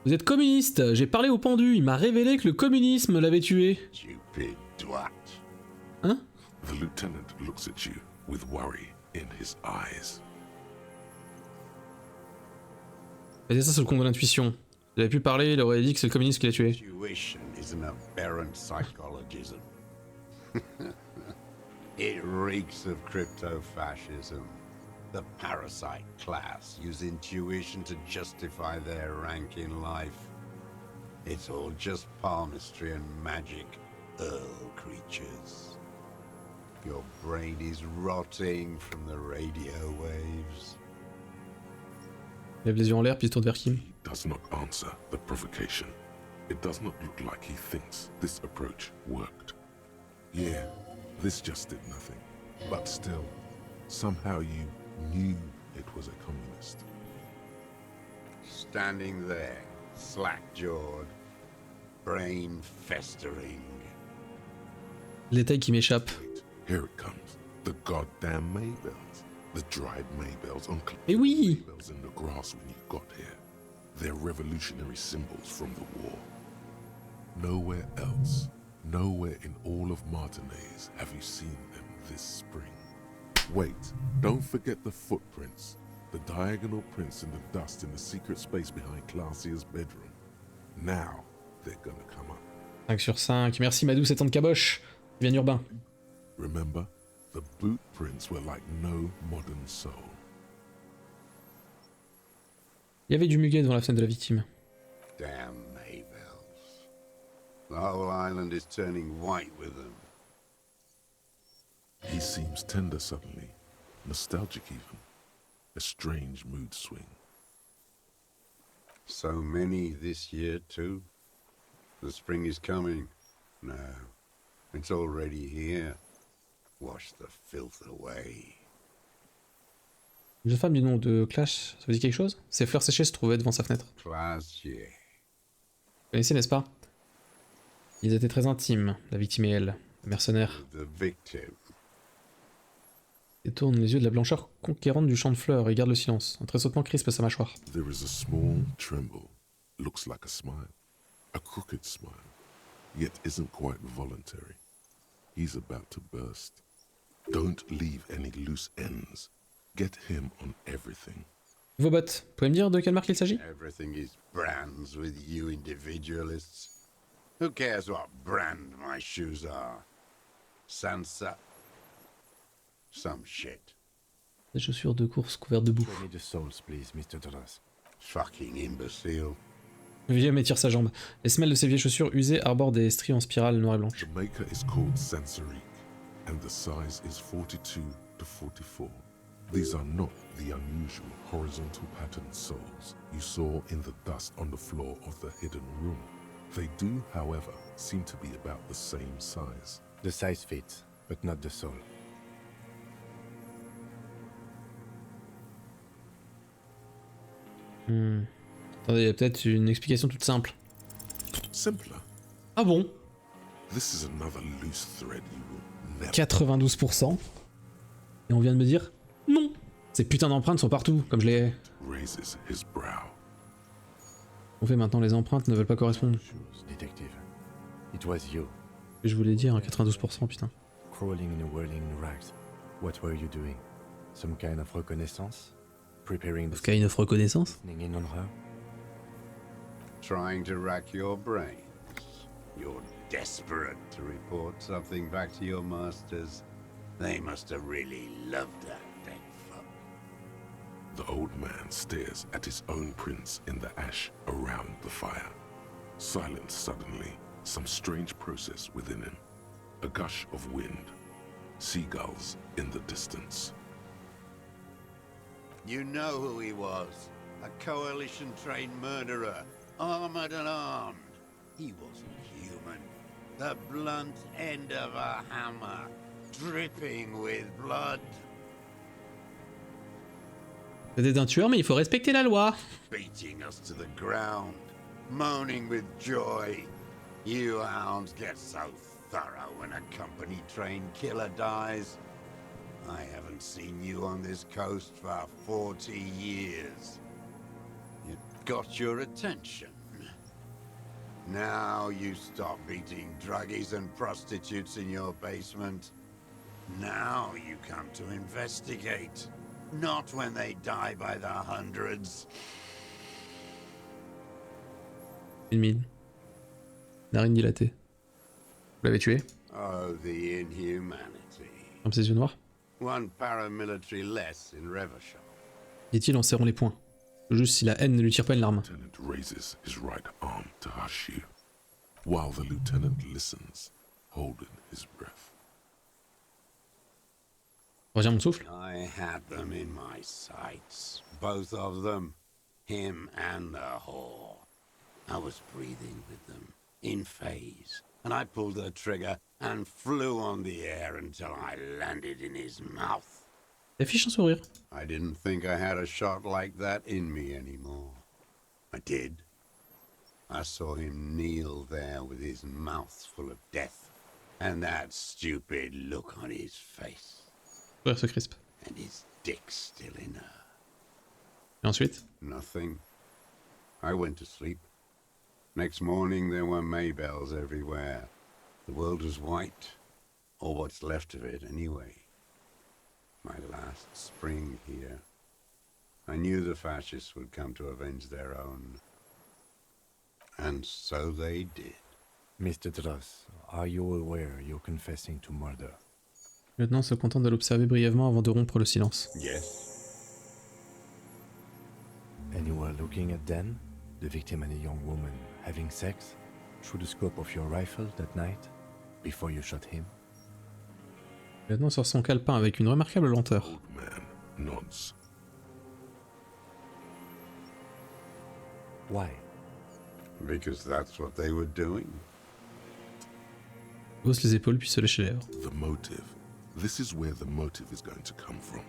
Vous êtes communiste, j'ai parlé au pendu, il m'a révélé que le communisme l'avait tué. Stupid twat. Hein? The lieutenant looks at you with worry in his eyes. Et ça, c'est le con de l'intuition. Il avait pu parler, il aurait dit que c'est le communisme qui l'a tué. Tuition is an aberrant psychologism. It reeks of crypto-fascism. The parasite class use intuition to justify their rank in life. It's all just palmistry and magic, Earl creatures. Your brain is rotting from the radio waves. Il lève les yeux en l'air puis il se tourne vers Kim. He does not answer the provocation. It does not look like he thinks this approach worked. Yeah, this just did nothing. But still, somehow you knew it was a communist. Standing there, slack-jawed, brain festering. Détail qui m'échappe. Wait, here it comes. The goddamn Maybells. The dried Maybells on Eh oui! Maybells in the grass when you got here. They're revolutionary symbols from the war. Nowhere else, nowhere in all of Martinez have you seen them this spring. Wait, don't forget the footprints. The diagonal prints in the dust in the secret space behind Classia's bedroom. Now, they're gonna come up. 5 sur 5. Merci Madou, 7 ans de caboche. Bien urbain. Remember, the boot prints were like no modern soul. Il y avait du muguet devant la fenêtre de la victime. Damn Maybells. The whole island is turning white with them. He seems tender suddenly, nostalgic even. A strange mood swing. So many this year, too. The spring is coming. No, it's already here. Wash the filth away. Une jeune femme du nom de Clash, ça vous dit quelque chose? Ses fleurs séchées se trouvaient devant sa fenêtre. Classier. Vous connaissez, n'est-ce pas? Ils étaient très intimes, la victime et elle, le mercenaire. The victim. Détourne les yeux de la blancheur conquérante du champ de fleurs et garde le silence. Un tressautement crispe sa mâchoire. There is a small tremble. Looks like a smile. A crooked smile. Yet isn't quite voluntary. He's about to burst. Don't leave any loose ends. Get him on everything. Vos bottes, pouvez me dire de quelle marque il s'agit? Everything is brands with you individualists. Who cares what brand my shoes are? Sansa. Some shit. Des chaussures de course couvertes de boue. Show me the souls, please, Mr. Dross. Fucking imbecile. Le vieux homme étire sa jambe. Les semelles de ses vieilles chaussures usées arborent des stries en spirale noires et blanches. The maker is called Sansarique, and the size is 42 to 44. These are not the unusual horizontal patterned soles you saw in the dust on the floor of the hidden room. They do, however, seem to be about the same size. The size fits, but not the sole. Attendez, il y a peut-être une explication toute simple. Simpler. Ah bon? This is another loose thread you will never 92%. Et on vient de me dire non. Ces putains d'empreintes sont partout, comme je les... raises his brow. On fait maintenant, les empreintes ne veulent pas correspondre. Shoes, detective. It was you, Et je voulais dire, 92%, putain. crawling in a whirling rags. What were you doing? Some kind of reconnaissance? Preparing the Kind of reconnaissance? listening in on her? Trying to rack your brains. You're desperate to report something back to your masters. They must have really loved that dead fuck. The old man stares at his own prints in the ash around the fire. Silent suddenly, some strange process within him. A gush of wind. Seagulls in the distance. You know who he was. A coalition-trained murderer. Armored and armed. He wasn't human. The blunt end of a hammer. Dripping with blood. C'était un tueur, mais il faut respecter la loi. Beating us to the ground. Moaning with joy. You hounds get so thorough when a company-trained killer dies. I haven't seen you on this coast for 40 years. It got your attention. Now you stop beating druggies and prostitutes in your basement. Now you come to investigate. Not when they die by the hundreds. Une mine. Narine dilatée. Vous l'avez tué? Oh, the inhumanity. Comme ses yeux noirs. One paramilitary less in Revachol. Dit-il en serrant les poings. Juste si la haine ne lui tire pas une larme. Lieutenant raises his right arm to hush you, while the lieutenant listens, holding his breath. Retiens mon souffle. I had them in my sights. Both of them. Him and the whore. I was breathing with them, in phase, and I pulled the trigger and flew on the air until I landed in his mouth. Il affiche un sourire. I didn't think I had a shot like that in me anymore. I did. I saw him kneel there with his mouth full of death, and that stupid look on his face, Sourire se crispe. and his dick still in her. Et ensuite? Nothing. I went to sleep. Next morning there were Maybells everywhere. The world was white, or what's left of it anyway. My last spring here. I knew the fascists would come to avenge their own. And so they did. Mr. Dross, are you aware you're confessing to murder? Le lieutenant se contente de l'observer brièvement avant de rompre le silence. Yes. And you were looking at them, the victim and a young woman, having sex, through the scope of your rifle that night, before you shot him? Le lieutenant sort son calepin avec une remarquable lenteur. Old man nods. Why? Because that's what they were doing. Hausse les épaules puis se lèche les lèvres. The motive. This is where the motive is going to come from.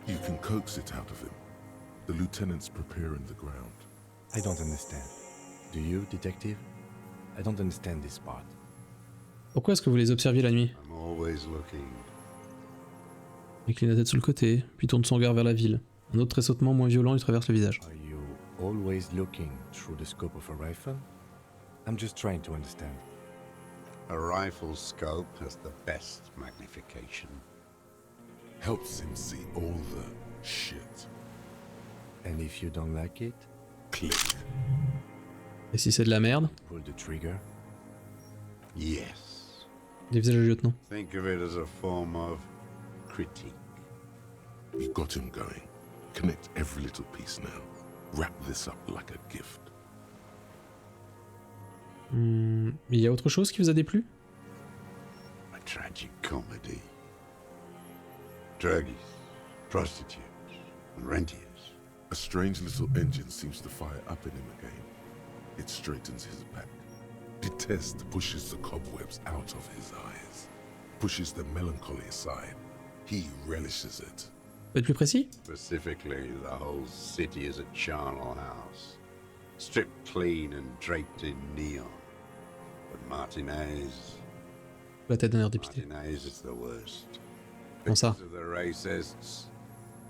You can coax it out of him. The lieutenant's preparing the ground. I don't understand. Do you, detective? I don't understand this part. Pourquoi est-ce que vous les observiez la nuit? I'm always looking. Il incline la tête sur le côté, puis tourne son regard vers la ville. Un autre tressautement moins violent lui traverse le visage. Are you always looking through the scope of a rifle? I'm just trying to understand. A rifle's scope has the best magnification. Helps him see all the shit. And if you don't like it, Click. Et si c'est de la merde? pull the trigger. Yes. Dévisage le lieutenant. Think of it as a form of critique. You got him going. Connect every little piece now. Wrap this up like a gift. Il y a autre chose qui vous a déplu? A tragic comedy. Druggies, prostitutes, and rentiers. A strange little engine seems to fire up in him again. It straightens his back. Detest pushes the cobwebs out of his eyes. Pushes the melancholy aside. He relishes it. Faut être plus précis? Specifically, the whole city is a charnel house. Stripped clean and draped in neon. But Martinez... La tête d'un air dépité. Martinez is the worst. Comment ça? Because of the racists.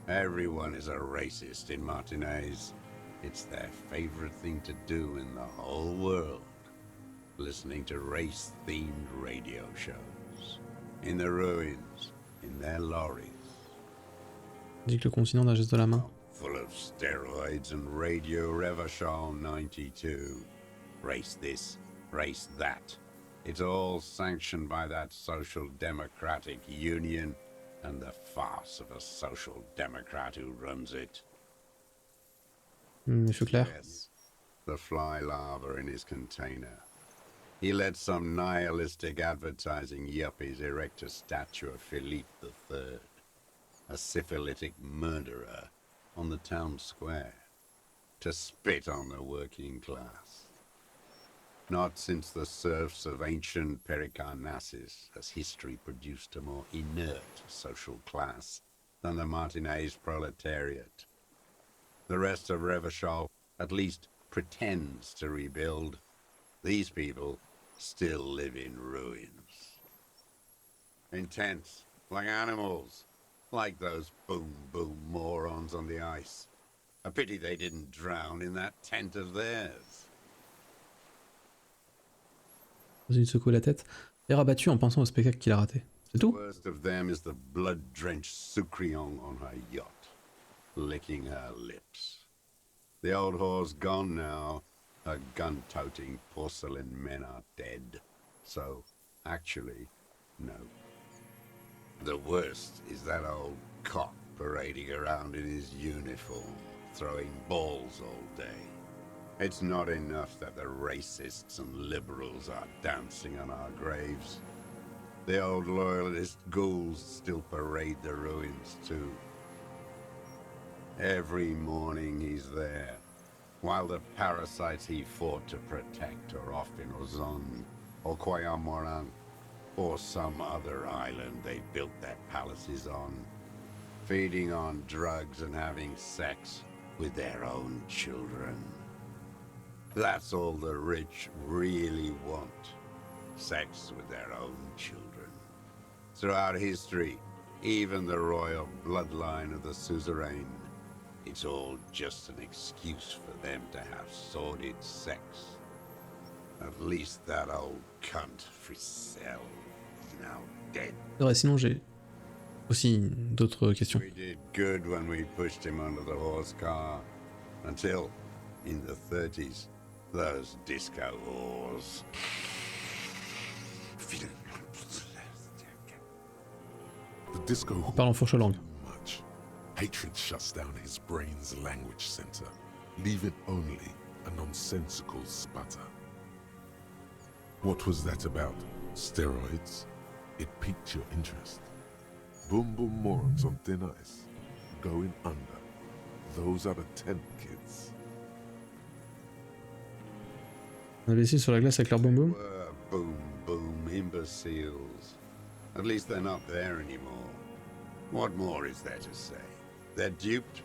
Everyone is a racist in Martinez. It's their favorite thing to do in the whole world. Listening to race-themed radio shows. In the ruins, in their lorries. Dit que le continent d'un geste de la main. Full of steroids and Radio Revachol 92. Race this, race that. It's all sanctioned by that Social Democratic Union and the farce of a Social Democrat who runs it. Monsieur Claire. Yes, the fly larva in his container. He let some nihilistic advertising yuppies erect a statue of Philippe III, a syphilitic murderer, on the town square, to spit on the working class. Not since the serfs of ancient Pericarnassus has history produced a more inert social class than the Martinez proletariat. The rest of Revachol at least pretends to rebuild. These people still live in ruins. Intense, like animals, like those boom-boom morons on the ice. A pity they didn't drown in that tent of theirs. Il secoue la tête et rabattu en pensant au spectacle qu'il a raté. C'est tout? Worst of them is the blood-drenched Sucrion on her yacht, licking her lips. The old whore's gone now. Her gun-toting porcelain men are dead. So, actually, no. The worst is that old cock parading around in his uniform, throwing balls all day. It's not enough that the racists and liberals are dancing on our graves. The old loyalist ghouls still parade the ruins too. Every morning he's there, while the parasites he fought to protect are off in Ozon, or Koyamoran, or some other island they built their palaces on, feeding on drugs and having sex with their own children. That's all the rich really want. Sex with their own children. Throughout history, even the royal bloodline of the suzerain, it's all just an excuse for them to have sordid sex. At least that old cunt Fricelle is now dead. Ouais, sinon j'ai aussi d'autres questions. We did good when we pushed him under the horse car, until, in the 30s, those disco whores. The disco Parle en fourche langue. much. Hatred shuts down his brain's language center. leaving only a nonsensical sputter. What was that about? Steroids? It piqued your interest. Boom boom morons on thin ice. Going under. Those are the tent kids. On a laissé sur la glace avec leur boum boum. Were boom boom imbeciles. At least they're not there anymore. What more is there to say? They're duped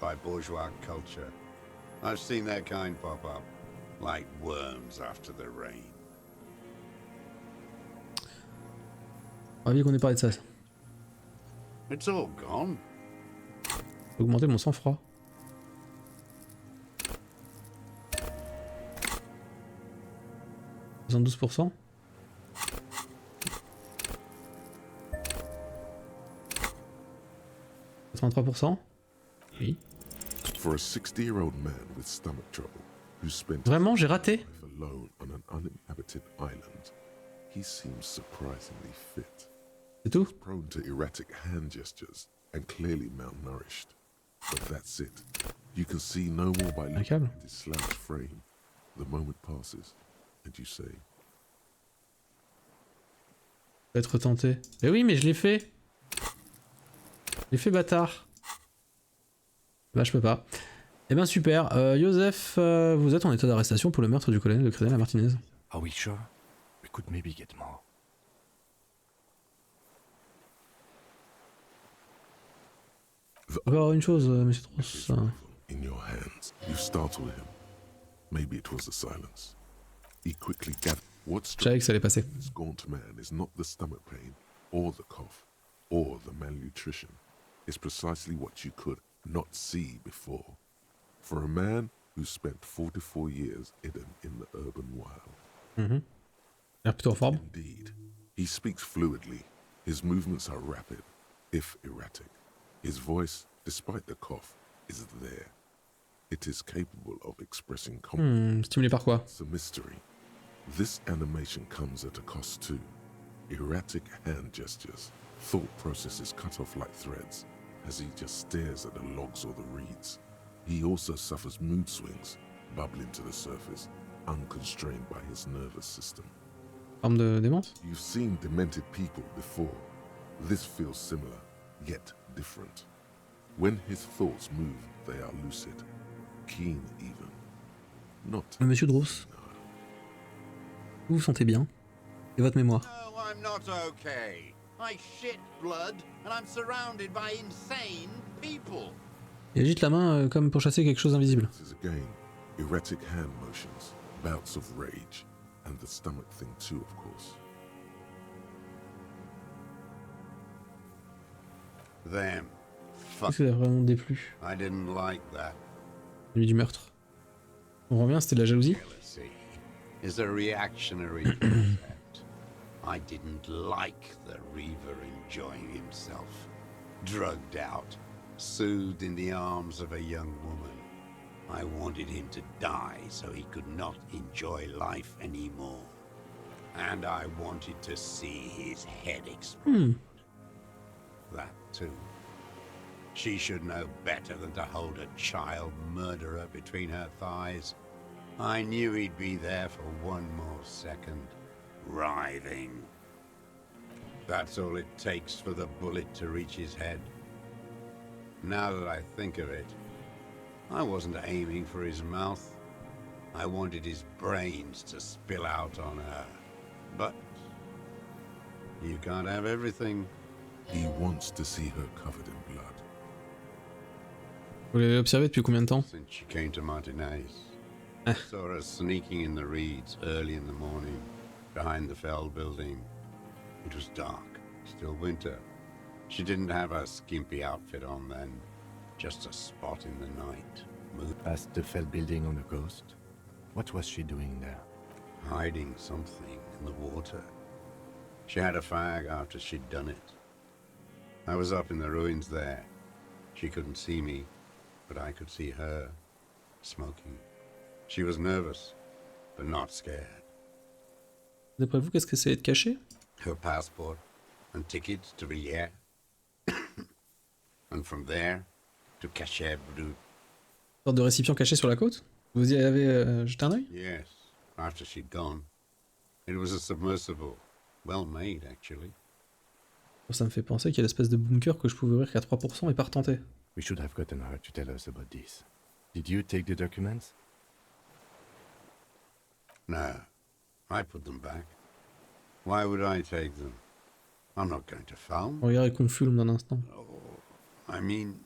by bourgeois culture. I've seen their kind pop up, like worms after the rain. Ravi qu'on ait parlé de ça. It's all gone. Augmenter mon sang-froid. « 72%. « 83%. Oui. For a 60-year-old man with stomach trouble who spent Vraiment, j'ai raté. life alone on an uninhabited island, he seems surprisingly fit. C'est tout. Prone to erratic hand gestures and clearly malnourished. But that's it. You can see no more by looking câble. at his slouched frame. The moment passes, and you say, Être tenté. Eh oui, mais je l'ai fait. Je l'ai fait, bâtard. Bah, je peux pas. Eh ben, super. Joseph, vous êtes en état d'arrestation pour le meurtre du colonel de Crédel à Martinez. Are we sure? We could maybe get more. Encore une chose, monsieur Tross. in your hands. You startled him. Maybe it was the silence. He quickly gathered what Je struck savais que ça allait passer. this gaunt man is not the stomach pain, or the cough, or the malnutrition. It's precisely what you could not see before. For a man who spent 44 years hidden in the urban wild. Il a plutôt en forme. Indeed, he speaks fluidly. His movements are rapid, if erratic. His voice, despite the cough, is there. It is capable of expressing confidence. Stimulé par quoi? It's a mystery. This animation comes at a cost too. Erratic hand gestures, thought processes cut off like threads, as he just stares at the logs or the reeds. He also suffers mood swings, bubbling to the surface, unconstrained by his nervous system. Forme de démence? You've seen demented people before. This feels similar, yet different. When his thoughts move, they are lucid, keen even. Not Monsieur Dross, vous vous sentez bien? Et votre mémoire? No, I'm not okay. I shit blood and I'm surrounded by insane people. Il agite la main comme pour chasser quelque chose d'invisible. This is again erratic hand motions, bouts of rage, and the stomach thing too, of course. Them. Qu'est-ce Fuck. que ça a vraiment déplu? I didn't like that. La nuit du meurtre. On revient, c'était de la jalousie? Jealousy is a reactionary concept. I didn't like the Reaver enjoying himself, drugged out, soothed in the arms of a young woman. I wanted him to die so he could not enjoy life anymore. And I wanted to see his head explode. That too. She should know better than to hold a child murderer between her thighs. I knew he'd be there for one more second, writhing. That's all it takes for the bullet to reach his head. Now that I think of it, I wasn't aiming for his mouth. I wanted his brains to spill out on her. But you can't have everything. He wants to see her covered in blood. Vous l'avez observé depuis combien de temps? Since she came to Martinez. I saw her sneaking in the reeds early in the morning, behind the Fell building. It was dark, still winter. She didn't have her skimpy outfit on then, just a spot in the night. Past the Fell building on the coast? What was she doing there? Hiding something in the water. She had a fag after she'd done it. I was up in the ruins there. She couldn't see me, but I could see her, smoking. She was nervous, but not scared. D'après vous, qu'est-ce que c'est être caché? Her passport and tickets to Villiers. And from there to Cachet Brut. sorte de récipient caché sur la côte. Vous y avez jeté un œil? Yes, after she'd gone. It was a submersible. Well made, actually. Ça me fait penser qu'il y a l'espèce de bunker que je pouvais ouvrir qu'à 3% et pas retenter. We should have gotten her to tell us about this. Did you take the documents? No, I put them back. Why would I take them? I'm not going to phone. Regardez confus d'un instant. I mean,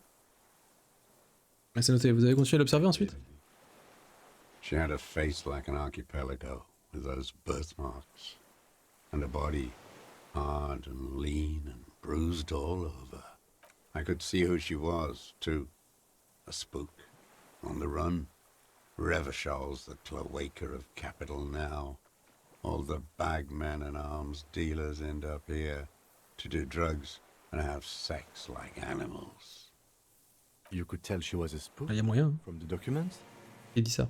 Mais c'est noté, vous avez continué à l'observer ensuite? she had a face like an archipelago with those birthmarks, and a body hard and lean and bruised all over. I could see who she was, too. A spook, on the run. Revachol's the cloaca of capital now. All the bagmen and arms dealers end up here to do drugs and have sex like animals. You could tell she was a spook Il y a moyen, hein. from the documents? Il dit ça.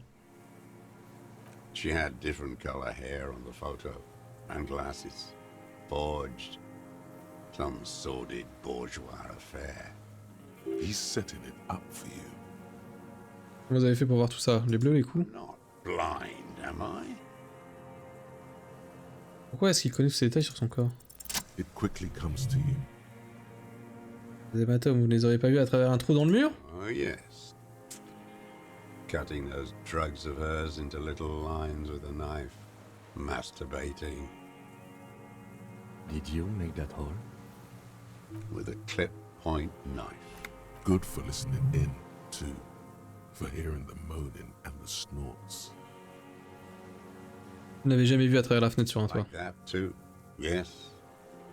She had different color hair on the photo, and glasses. Forged. Some sordid bourgeois affair. He's setting it up for you. Comment vous avez fait pour voir tout ça? Les bleus, les coups? Not blind, am I? Pourquoi est-ce qu'il connaît tous ces détails sur son corps? It quickly comes to you. Les hématomes, vous ne les auriez pas vus à travers un trou dans le mur? Oh, yes. Cutting those drugs of hers into little lines with a knife. Masturbating Did you make that hole? with a clip point knife. Good for listening in, too. For hearing the moaning and the snorts. Vous ne l'avez jamais vu à travers la fenêtre sur un toit. Like that, too. Yes.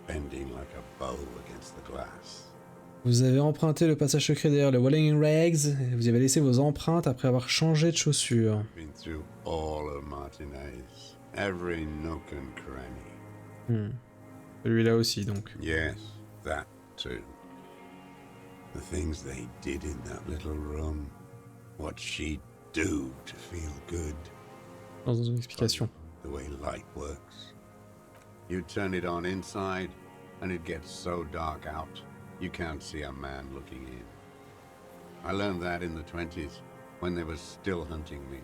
Bending like a bow against the glass. Vous avez emprunté le passage secret derrière le Walling Rags, et vous y avez laissé vos empreintes après avoir changé de chaussures. Been through all of Martinez. Every nook and cranny. Celui-là aussi, donc. Yes, that too. The things they did in that little room. What she'd do to feel good. Dans une explication. The way light works. You turn it on inside, and it gets so dark out, you can't see a man looking in. I learned that in the 20s, when they were still hunting me.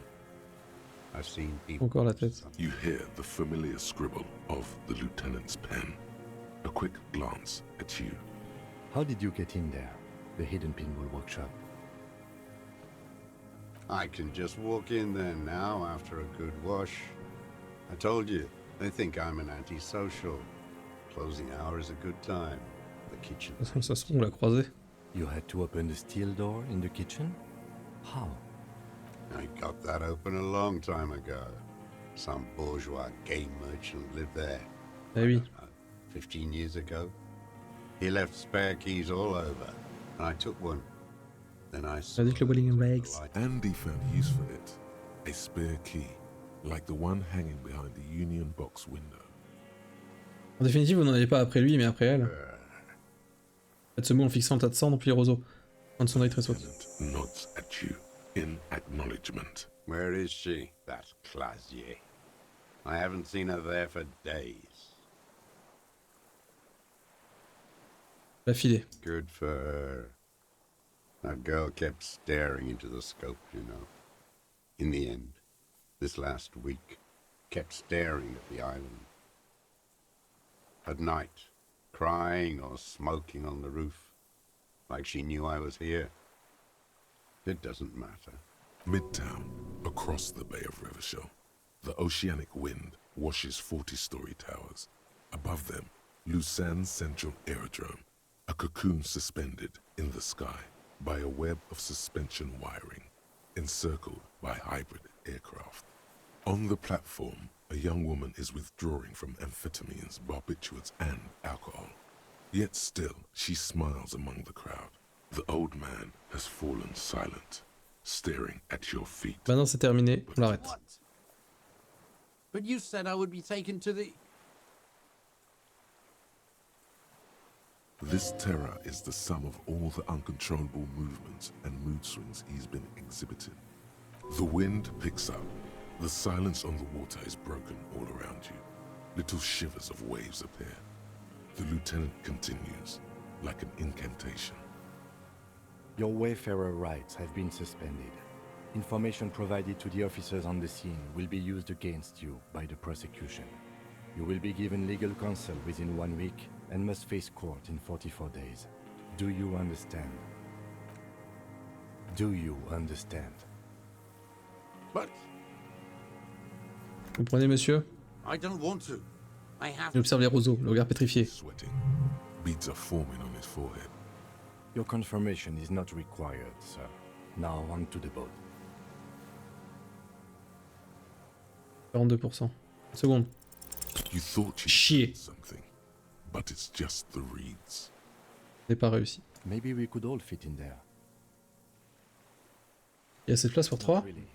I've seen people... Encore la tête. You hear the familiar scribble of the lieutenant's pen. A quick glance at you. How did you get in there? The hidden pinball workshop. I can just walk in there now after a good wash. I told you, they think I'm an antisocial. Closing hour is a good time. The kitchen. De toute façon, ça se trouve, on l'a croisé. You had to open the steel door in the kitchen? How? I got that open a long time ago. Some bourgeois game merchant lived there. Eh oui. 15 years ago. He left spare keys all over, and I took one. Then I saw dit que le Walling Rags. Andy found use for it. A spare key, like the one hanging behind the Union Box window. En définitive, vous n'en avez pas après lui, mais après elle. Faites ce mot en fixant le tas de sang dans le roseau. En son œil très saute. Lieutenant nods at you in acknowledgement. Where is she, that Clasier? I haven't seen her there for days. La filée. Good for her. That girl kept staring into the scope, you know. In the end, this last week, kept staring at the island. At night, crying or smoking on the roof, like she knew I was here. It doesn't matter. Midtown, across the Bay of Revachol, the oceanic wind washes 40-story towers. Above them, Lausanne's central aerodrome, a cocoon suspended in the sky by a web of suspension wiring, encircled by hybrid aircraft. On the platform, a young woman is withdrawing from amphetamines, barbiturates, and alcohol. Yet still, she smiles among the crowd. The old man has fallen silent, staring at your feet. Maintenant c'est terminé, on l'arrête. What? But you said I would be taken to the... This terror is the sum of all the uncontrollable movements and mood swings he's been exhibiting. The wind picks up. The silence on the water is broken all around you. Little shivers of waves appear. The lieutenant continues, like an incantation. Your Wayfarer rights have been suspended. Information provided to the officers on the scene will be used against you by the prosecution. You will be given legal counsel within 1 week and must face court in 44 days. Do you understand? Do you understand? But Vous comprenez, monsieur? I don't want to. I have Il observe les roseaux, le regard pétrifié. Sweating. Beads are forming on his forehead. Your confirmation is not required, sir. Now on to the boat. 42%. Une seconde. You thought you Chier. did something, but it's just the reeds. J'ai pas réussi. Maybe we could all fit in there. Il y a assez de place pour 3? Not really.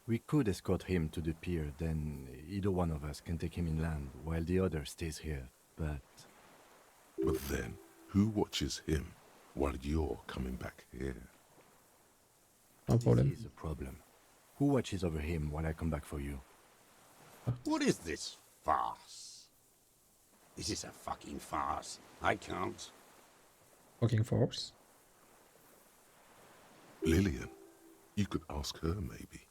We could escort him to the pier, then either one of us can take him inland while the other stays here. But But then, who watches him while you're coming back here? Pas un problème. this is a problem. Who watches over him while I come back for you? What is this farce? This is a fucking farce. I can't. Fucking force. Lillian. You could ask her, maybe.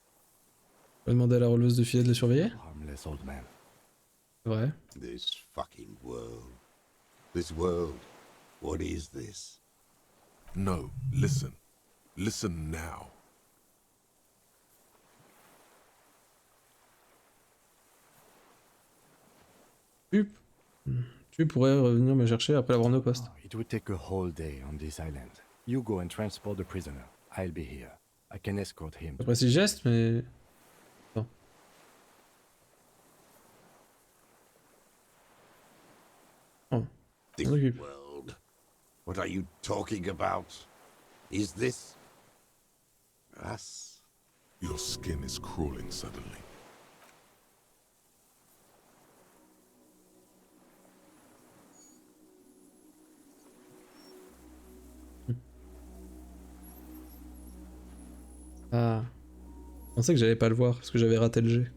On va demander à la releveuse de filet de le surveiller? Harmless old man. C'est vrai. This fucking world. This world. What is this? No, listen. Listen now. Tu pourrais revenir me chercher après l'avoir ramené au poste. It would take a whole day on this island. You go and transport the prisoner. I'll be here. I can escort him. Après ces gestes, mais... Non. Oh, This on occupe. world. What are you talking about? Is this us? Your skin is crawling suddenly. Ah. Je pensais que j'allais pas le voir, parce que j'avais raté le jet.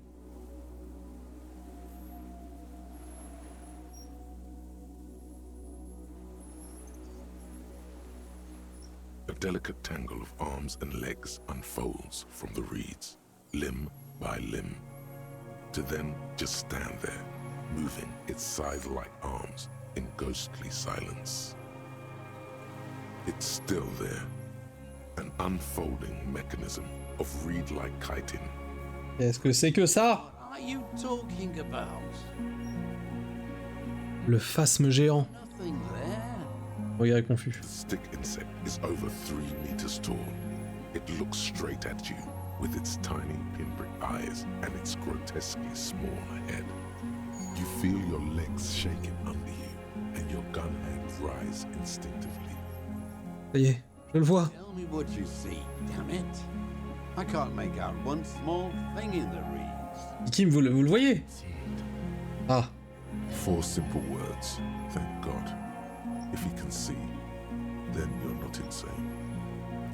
A delicate tangle of arms and legs unfolds from the reeds, limb by limb, to then just stand there, moving its scythe-like arms in ghostly silence. It's still there, an unfolding mechanism of reed-like chitin. Est-ce que c'est que ça? What are you talking about? Le phasme géant. Nothing there. Regard confus. The stick insect is over 3 meters tall. It looks straight at you with its tiny pinprick eyes and its grotesquely small head. You feel your legs shaking under you and your gun hand rise instinctively. Ça y est, je le vois. Tell me what you see, damn it. I can't make out one small thing in the reeds. Kim, vous le voyez? See it. Ah. 4 simple words, thank God. If you can see, then you're not insane.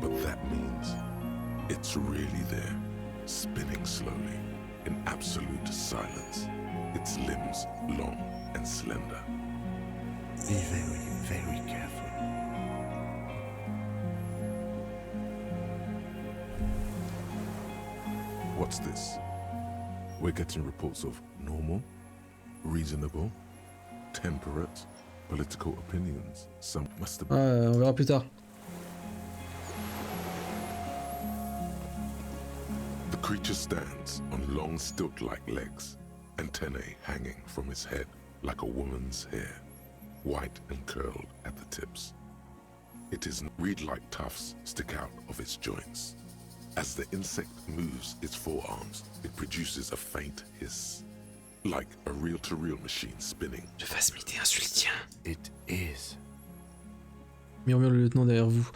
But that means it's really there, spinning slowly, in absolute silence, its limbs long and slender. Be very, very careful. What's this? We're getting reports of normal, reasonable, temperate, political opinions. Some must have Ouais, on verra plus tard. The creature stands on long stilt-like legs, antennae hanging from its head like a woman's hair, white and curled at the tips. It is reed-like tufts stick out of its joints. As the insect moves its forearms, it produces a faint hiss, like a reel-to-reel machine spinning. Je fasse imiter un sultien. It is. Murmure le lieutenant derrière vous. Vous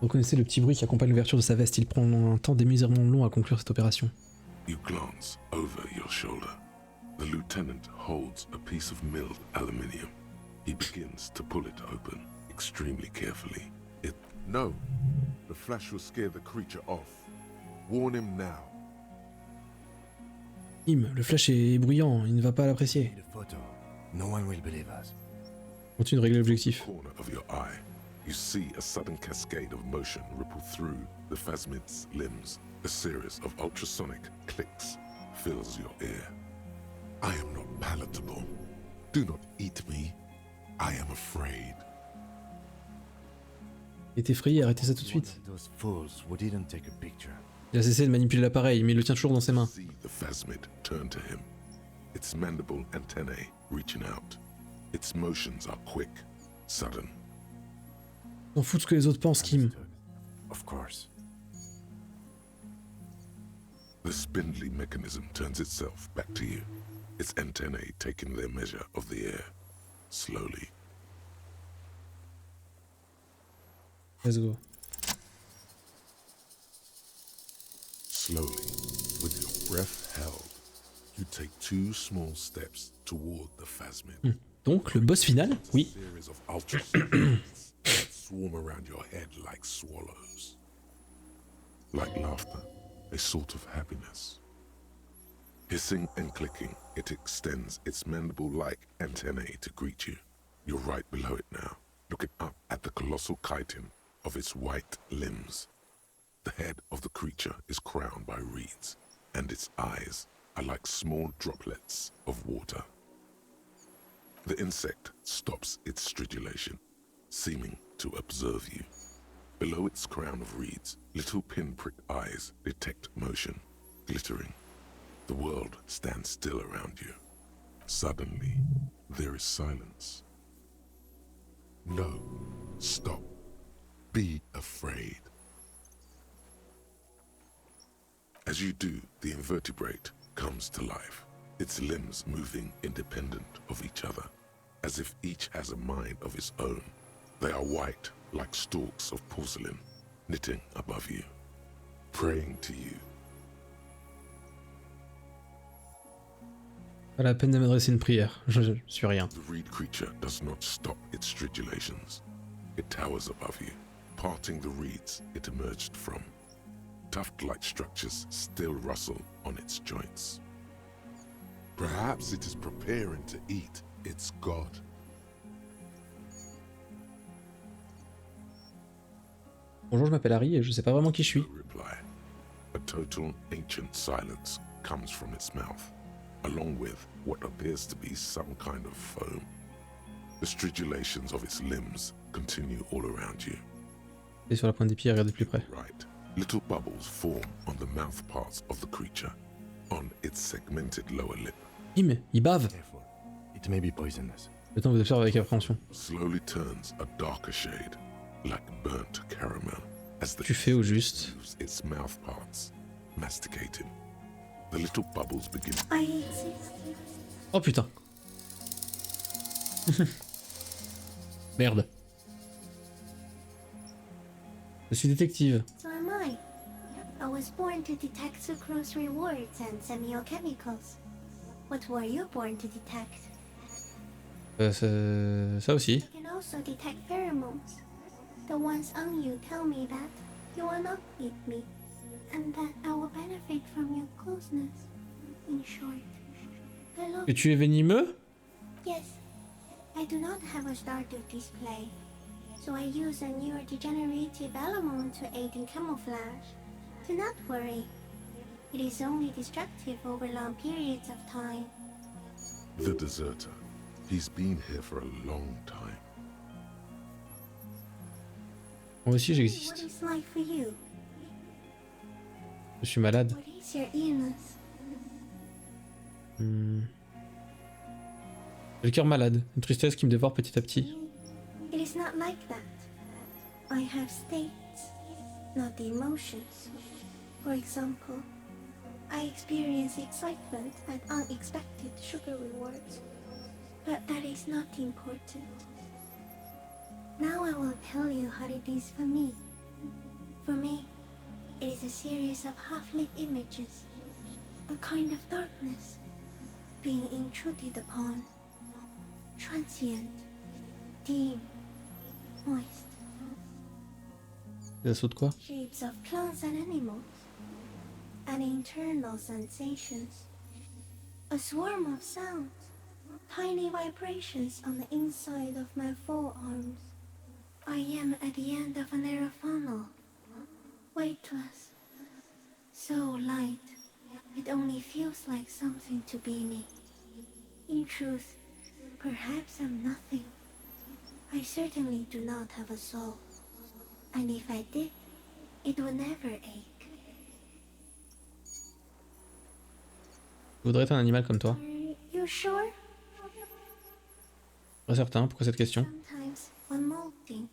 reconnaissez le petit bruit qui accompagne l'ouverture de sa veste. Il prend un temps démesurément long à conclure cette opération. You glance over your shoulder. The lieutenant holds a piece of milled aluminium. He begins to pull it open, extremely carefully. No, the flash will scare the creature off. Warn him now. Kim, le flash est bruyant, il ne va pas l'apprécier. The photo. No one will believe us. Continue de régler l'objectif. Corner of your eye, You see a sudden cascade of motion ripple through the phasmid's limbs. A series of ultrasonic clicks fills your ear. I am not palatable. Do not eat me. I am afraid. Il est effrayé, arrêtez ça tout de suite. Those fools who didn't take a picture. Il a cessé de manipuler l'appareil, mais il le tient toujours dans ses mains. See the phasmid turn to him. Its mandible antennae reaching out. Its motions are quick, sudden. On fout de ce que les autres pensent, Kim. Understood. Of course. The spindly mechanism turns itself back to you, its antennae taking their measure of the air, slowly. Let's go. Slowly, with your breath held, you take 2 small steps toward the phasmid. Donc, le boss final? Oui. Series of ultrasonic that swarm around your head like swallows. Like laughter, a sort of happiness. Hissing and clicking, it extends its mandible-like antennae to greet you. You're right below it now, looking up at the colossal chitin of its white limbs. The head of the creature is crowned by reeds, and its eyes are like small droplets of water. The insect stops its stridulation, seeming to observe you. Below its crown of reeds, little pinprick eyes detect motion, glittering. The world stands still around you. Suddenly, there is silence. No, stop. Be afraid. As you do, the invertebrate comes to life, its limbs moving independent of each other, as if each has a mind of its own. They are white, like stalks of porcelain, knitting above you, praying to you. Pas la peine de m'adresser une prière, je suis rien. The reed creature does not stop its stridulations. It towers above you, parting the reeds it emerged from. Tuft-like structures still rustle on its joints. Perhaps it is preparing to eat its god. Bonjour, je m'appelle Harry et je sais pas vraiment qui je suis. No reply. A total ancient silence comes from its mouth, along with what appears to be some kind of foam. The stridulations of its limbs continue all around you. Et sur la pointe des pieds, regardez de plus près. Right. Little bubbles form on the mouth parts of the creature, on its segmented lower lip. Kim, il bave. Careful. It may be poisonous. Le temps vous observe avec appréhension. Slowly turns a darker shade, like burnt caramel, as the Tu fais au juste. moves its mouth parts, masticating. The little bubbles begin. I exist. Oh putain. Merde. Je suis détective. So am I. I was born to detect sucrose rewards and semiochemicals. What were you born to detect? Ça aussi. I can also detect pheromones. The ones on you tell me that you will not eat me, and that I will benefit from your closeness. In short, I love Et tu es venimeux? Yes, I do not have a star to display, so I use a neurodegenerative element to aid in camouflage. Do not worry, it is only destructive over long periods of time. The deserter. He's been here for a long time. Moi aussi What j'existe. is life for you? Je suis malade. What is your illness? J'ai le cœur malade. Une tristesse qui me dévore petit à petit. It is not like that. I have states, not emotions. For example, I experience excitement at unexpected sugar rewards. But that is not important. Now I will tell you how it is for me. For me, it is a series of half-lit images, a kind of darkness, being intruded upon, transient, dim, moist, Ça saute quoi? shapes of plants and animals, and internal sensations, a swarm of sounds, tiny vibrations on the inside of my forearms. I am at the end of a narrow funnel. Weightless. So light. It only feels like something to be me. In truth, perhaps I'm nothing. I certainly do not have a soul. And if I did, it would never ache. Je voudrais être un animal comme toi. Are you sure? Pas certain, pourquoi cette question? Sometimes, when molting,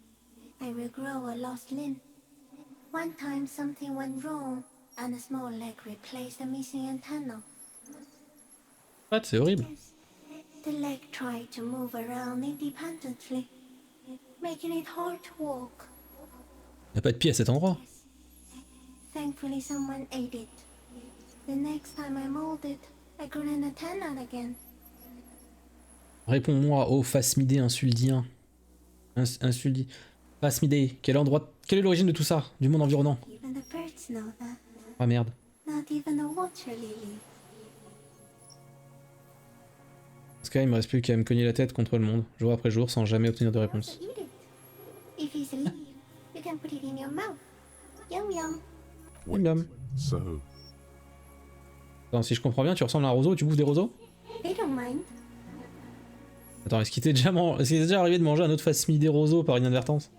I will grow a lost limb. One time something went wrong, and a small leg replaced the missing antenna. What, c'est horrible. Yes, the leg tried to move around independently, making it hard to walk. Y a pas de pied à cet endroit. Thankfully, someone ate it. The next time I molded, I grew an antenna again. Réponds-moi, ô phasmidé insuldien. Insuldi. Phasmidé, quel est l'origine de tout ça, du monde environnant? Even the birds know that. Ah merde. Not even a water lily. Dans ce cas, il me reste plus qu'à me cogner la tête contre le monde, jour après jour, sans jamais obtenir de réponse. Eat it. If it's a leaf, you can put it in your mouth. Yum yum. Wait, Yum. so Attends, si je comprends bien, tu ressembles à un roseau, tu bouffes des roseaux? They don't mind. Attends, est-ce qu'il t'est déjà arrivé de manger un autre phasmidé roseau par inadvertance?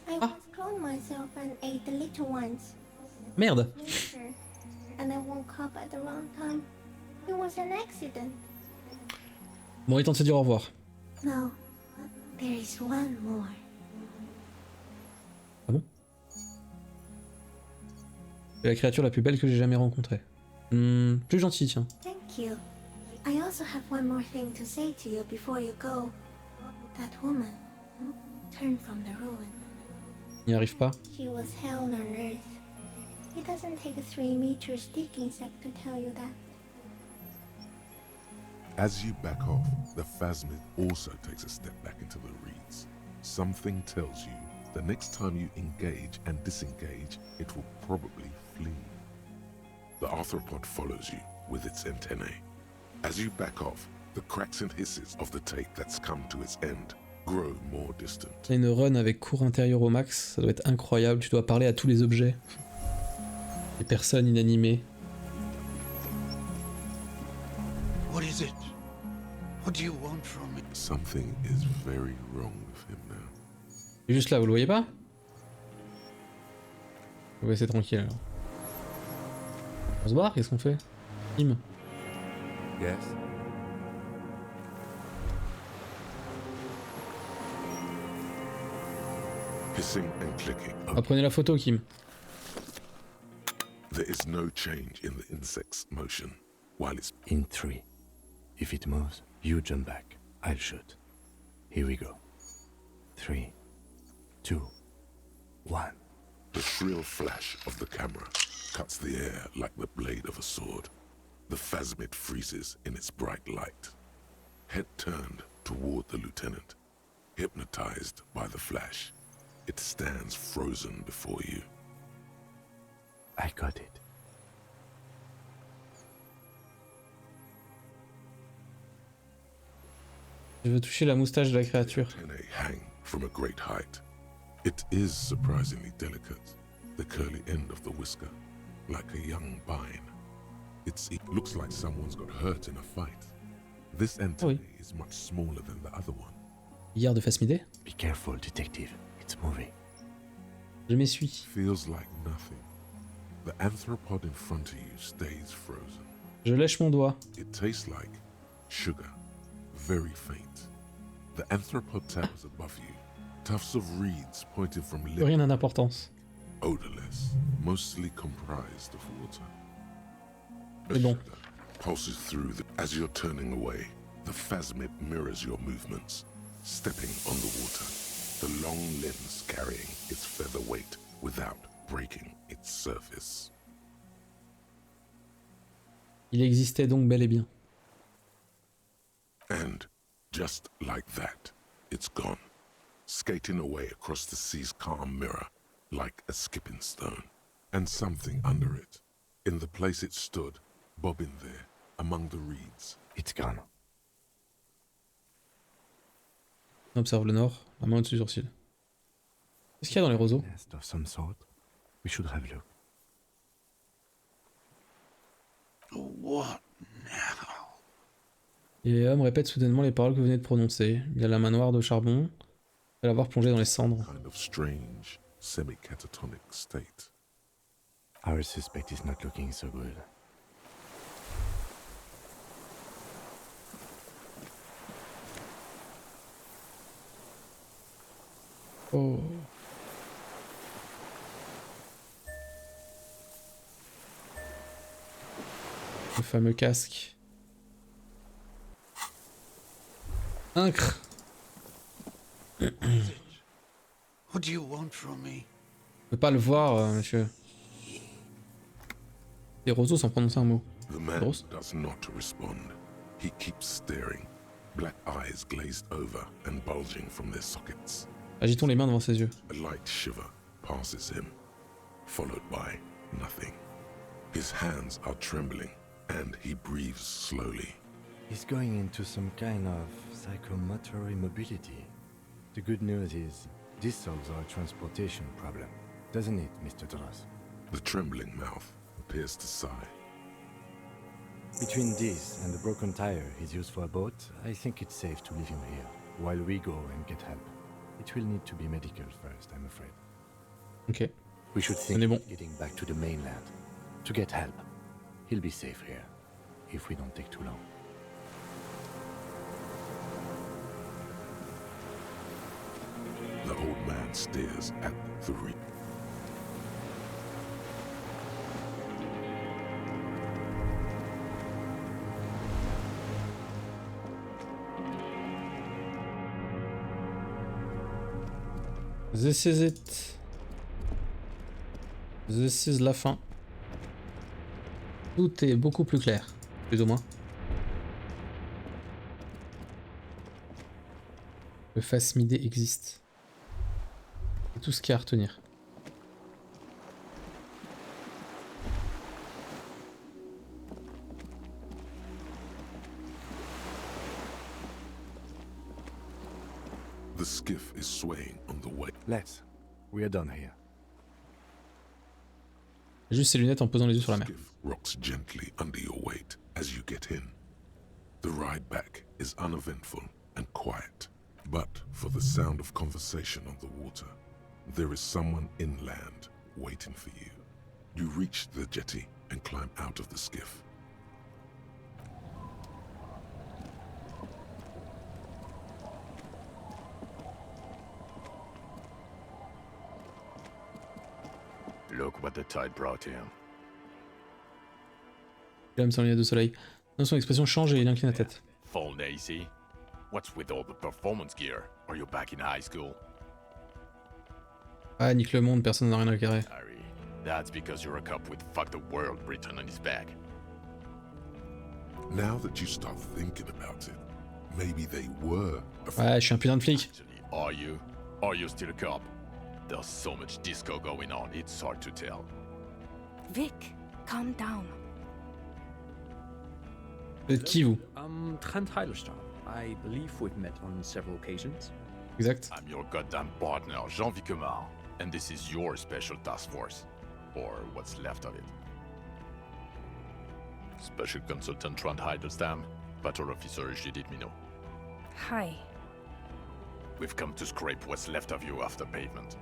I once cloned myself and ate the little ones. Merde. Later, and I woke up at the wrong time. It was an accident. Bon, il est temps de se dire au revoir. No, there is one more. Ah bon? C'est la créature la plus belle que j'ai jamais rencontrée. Plus gentil, tiens. Thank you. I also have one more thing to say to you before you go. That woman turned from the ruin. N'y arrive pas. She was hell on earth. It doesn't take a 3-meter stick insect to tell you that. as you back off, the phasmid also takes a step back into the reeds. Something tells you the next time you engage and disengage, it will probably flee. The arthropod follows you with its antennae. As you back off, the cracks and hisses of the tape that's come to its end grow more distant. T'as une run avec cours intérieur au max, ça doit être incroyable, tu dois parler à tous les objets. Les personnes inanimées. What is it? What do you want from me? Something is very wrong with him now. Il est juste là, vous le voyez pas? On va laisser tranquille alors. On se barre, qu'est-ce qu'on fait? Kim. Yes? Hissing and clicking. Ah, prenez la photo, Kim. There is no change in the insect's motion while it's In 3. If it moves, you jump back. I'll shoot. Here we go. 3, 2, 1. The shrill flash of the camera cuts the air like the blade of a sword. The phasmid freezes in its bright light. Head turned toward the lieutenant, hypnotized by the flash. It stands frozen before you. I got it. Je veux toucher la moustache de la créature. Antennae hang from a great height. It is surprisingly delicate, the curly end of the whisker, like a young vine. It looks like someone's got hurt in a fight. This antennae is much smaller than the other one. Hier de Phasmidé. Be careful, detective. It's moving. Je m'essuie. Feels like nothing. The anthropod in front of you stays frozen. Je lèche mon doigt. It tastes like sugar, very faint. The anthropod towers above you, tufts of reeds pointing from Plus lips, rien n'a d'importance. odorless, mostly comprised of water. A C'est bon. shudder pulses through as you're turning away. The phasmid mirrors your movements, stepping on the water, the long limbs carrying its feather weight without breaking its surface. Il existait donc bel et bien. And just like that, it's gone, skating away across the sea's calm mirror like a skipping stone. And something under it, in the place it stood, bobbing there among the reeds. It's gone. On observe le nord, la main au-dessus du sourcil. Qu'est-ce qu'il y a dans les roseaux? Nest of some sort. We should have a look. What now? Et l'homme répète soudainement les paroles que vous venez de prononcer. Il a la main noire de charbon, après l'avoir plongé dans les cendres. Kind of strange, semi-catatonic state. Our suspect is not looking so good. Oh. Le fameux casque. Incre. What do you want from me? Je peux pas le voir, monsieur. Les roseaux sans prononcer un mot. The man Gross. does not respond. He keeps staring, black eyes glazed over and bulging from their sockets. Agitons les mains devant ses yeux. A light shiver passes him, followed by nothing. His hands are trembling, and he breathes slowly. He's going into some kind of psychomotor immobility. The good news is, this solves our transportation problem, doesn't it, Mr. Dross? The trembling mouth appears to sigh. Between this and the broken tire he's used for a boat, I think it's safe to leave him here, while we go and get help. It will need to be medical first, I'm afraid. Ok. We should think est bon. of getting back to the mainland, to get help. He'll be safe here, if we don't take too long. The old man stares at the reef. This is it. This is la fin. Tout est beaucoup plus clair, plus ou moins. Le face midé existe. C'est tout ce qu'il y a à retenir. The skiff is swaying on the way. Let's. We are done here. Juste ses lunettes en posant les yeux sur la mer. Skiff rocks gently under your weight as you get in. The ride back is uneventful and quiet, but for the sound of conversation on the water, there is someone inland waiting for you. You reach the jetty and climb out of the skiff. Look what the tide brought him. L'homme sans lunettes de soleil. Non, son expression change et il incline la tête. Full Nacy? What's with all the performance gear? Are you back in high school? Ah, nique le monde, personne n'a rien à carrer. Harry, that's because you're a cop with "fuck the world" written on his back. Now that you start thinking about it, maybe they were a Ouais, je suis un putain de flic. Actually, are you? Are you still a cop? There's so much disco going on, it's hard to tell. Vic, calm down. Vous êtes qui, vous? Trent Heilerstein. I believe we've met on several occasions. Exact. I'm your goddamn partner, Jean Vicomar, and this is your special task force. Or what's left of it. Special Consultant Trent Heiderstam, Patrol Officer Judith Minot. Hi. We've come to scrape what's left of you off the pavement.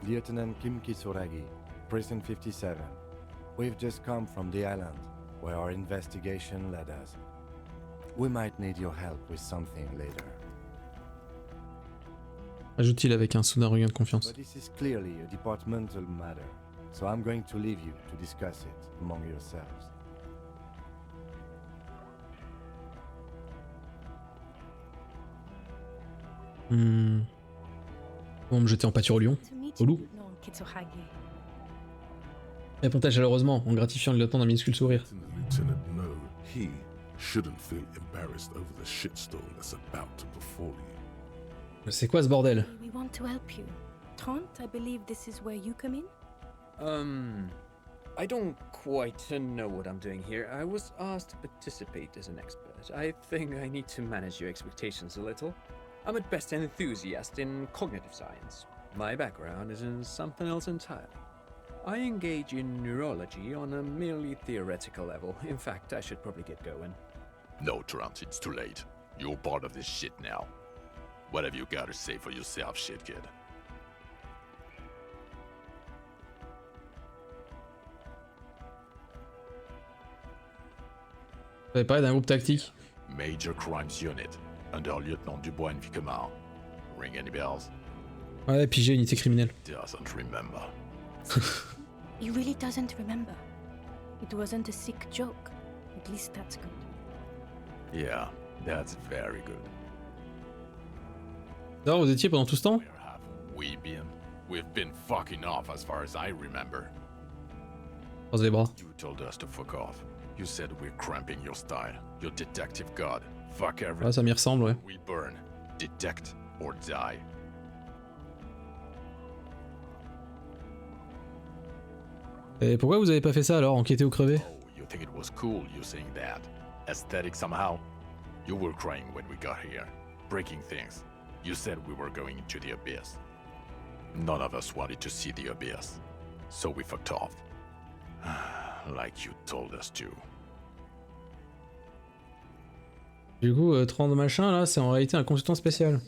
Lieutenant Kim Kisuragi, Prison 57. We've just come from the island, where our investigation led us. We might need your help with something later. Ajoute-t-il avec un soudain regain de confiance. But this is clearly a departmental matter, so I'm going to leave you to discuss it among yourselves. Bon, me jeter en pâture au lion. To meet Au loup. you, Lieutenant Kitsuhage. Répond-elle chaleureusement en gratifiant le lieutenant d'un minuscule sourire. letting the lieutenant know he shouldn't feel embarrassed over the shitstorm that's about to befall you. C'est quoi ce bordel? We want to help you. Trent, I believe this is where you come in? I don't quite know what I'm doing here. I was asked to participate as an expert. I think I need to manage your expectations a little. I'm at best an enthusiast in cognitive science. My background is in something else entirely. I engage in neurology on a merely theoretical level. In fact, I should probably get going. No, Trent, it's too late. You're part of this shit now. What have you got to say for yourself, shit kid? Vous avez parlé d'un groupe tactique. Major Crimes Unit, under Lieutenant Dubois and Vicomar. Ring any bells? Ouais, pigé, unité criminelle. Doesn't remember. He really doesn't remember. It wasn't a sick joke. At least that's good. Yeah, that's very good. Alors, vous étiez pendant tout ce temps? Where have we been? We've been fucking off as far as I remember. Croise les bras. You told us to fuck off. You said we're cramping your style. Your detective god. Fuck everything. Ouais, ça m'y ressemble, ouais. We burn. Detect or die. Et pourquoi vous avez pas fait ça alors, enquêter ou crever? Oh, you think it was cool you saying that? Aesthetic somehow? You were crying when we got here. Breaking things. You said we were going into the abyss. None of us wanted to see the abyss. So we fucked off. Like you told us to. Du coup, 30 machin là, c'est en réalité un consultant spécial.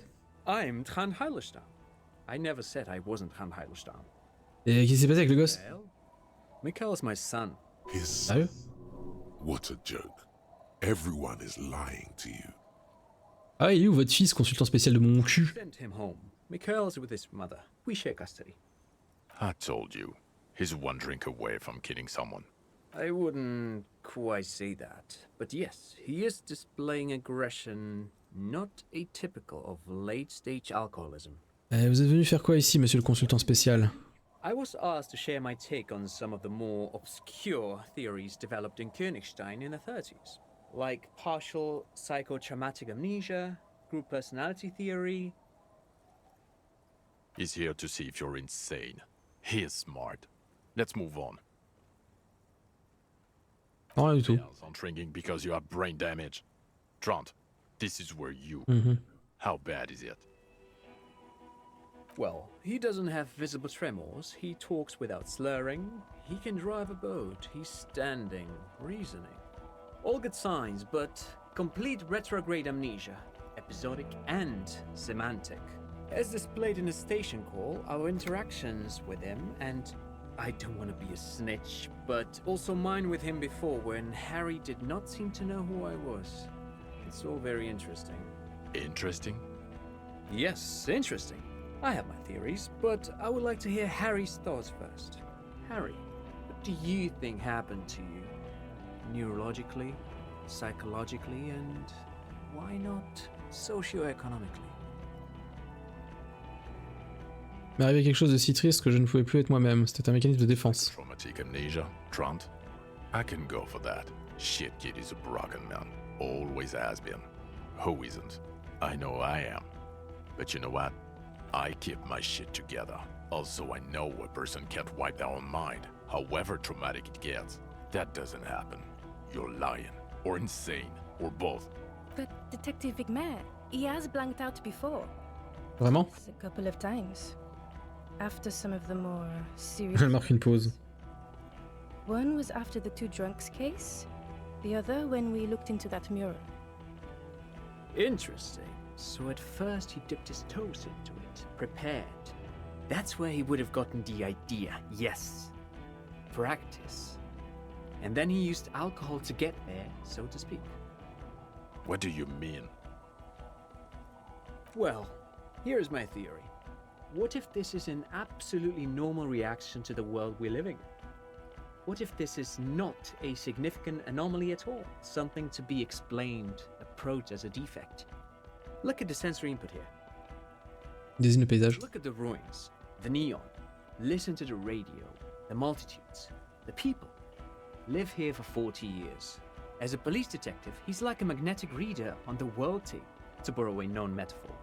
I'm Trant Heilestam. I never said I wasn't Trant Heilestam. Et qu'est-ce qui s'est passé avec le gosse? Well, Mikhail's my son. His Sérieux? What a joke. Everyone is lying to you. Ah, il est où votre fils, consultant spécial de mon cul? Sent him home. Mikhail's with his mother. We share custody. I told you. He's one drink away from killing someone. I wouldn't quite say that, but yes, he is displaying aggression not atypical of late-stage alcoholism. Vous êtes venu faire quoi ici, monsieur le consultant spécial? I was asked to share my take on some of the more obscure theories developed in Königstein in the 30s, like partial psychotraumatic amnesia, group personality theory. He's here to see if you're insane. He is smart. Let's move on. Non, rien du tout. Bells aren't ringing because you have brain damage. Trant, this is where you... How bad is it? Well, he doesn't have visible tremors, he talks without slurring, he can drive a boat, he's standing, reasoning. All good signs, but complete retrograde amnesia, episodic and semantic. As displayed in the station call, our interactions with him, and I don't want to be a snitch, but also mine with him before when Harry did not seem to know who I was. It's all very interesting. Interesting? Yes, interesting. I have my theories, but I would like to hear Harry's thoughts first. Harry, what do you think happened to you? Neurologically, psychologically, and why not socioeconomically? Il m'est arrivé quelque chose de si triste que je ne pouvais plus être moi-même. C'était un mécanisme de défense. Traumatic amnesia, Trant? I can go for that. Shit kid is a broken man. Always has been. Who isn't? I know I am. But you know what? I keep my shit together. Also, I know a person can't wipe their own mind, however traumatic it gets. That doesn't happen. You're lying, or insane, or both. But Detective Vigmer, he has blanked out before. Vraiment? A couple of times. After some of the more serious... Elle marque une pause. One was after the two drunks case. The other when we looked into that mural. Interesting. So at first he dipped his toes into it, prepared. That's where he would have gotten the idea, yes. Practice. And then he used alcohol to get there, so to speak. What do you mean? Well, here's my theory. What if this is an absolutely normal reaction to the world we're living in? What if this is not a significant anomaly at all? Something to be explained, approached as a defect? Look at the sensory input here. Désigne le paysage. Look at the ruins, the neon. Listen to the radio, the multitudes, the people. Live here for 40 years. As a police detective, he's like a magnetic reader on the world tape, to borrow a known metaphor.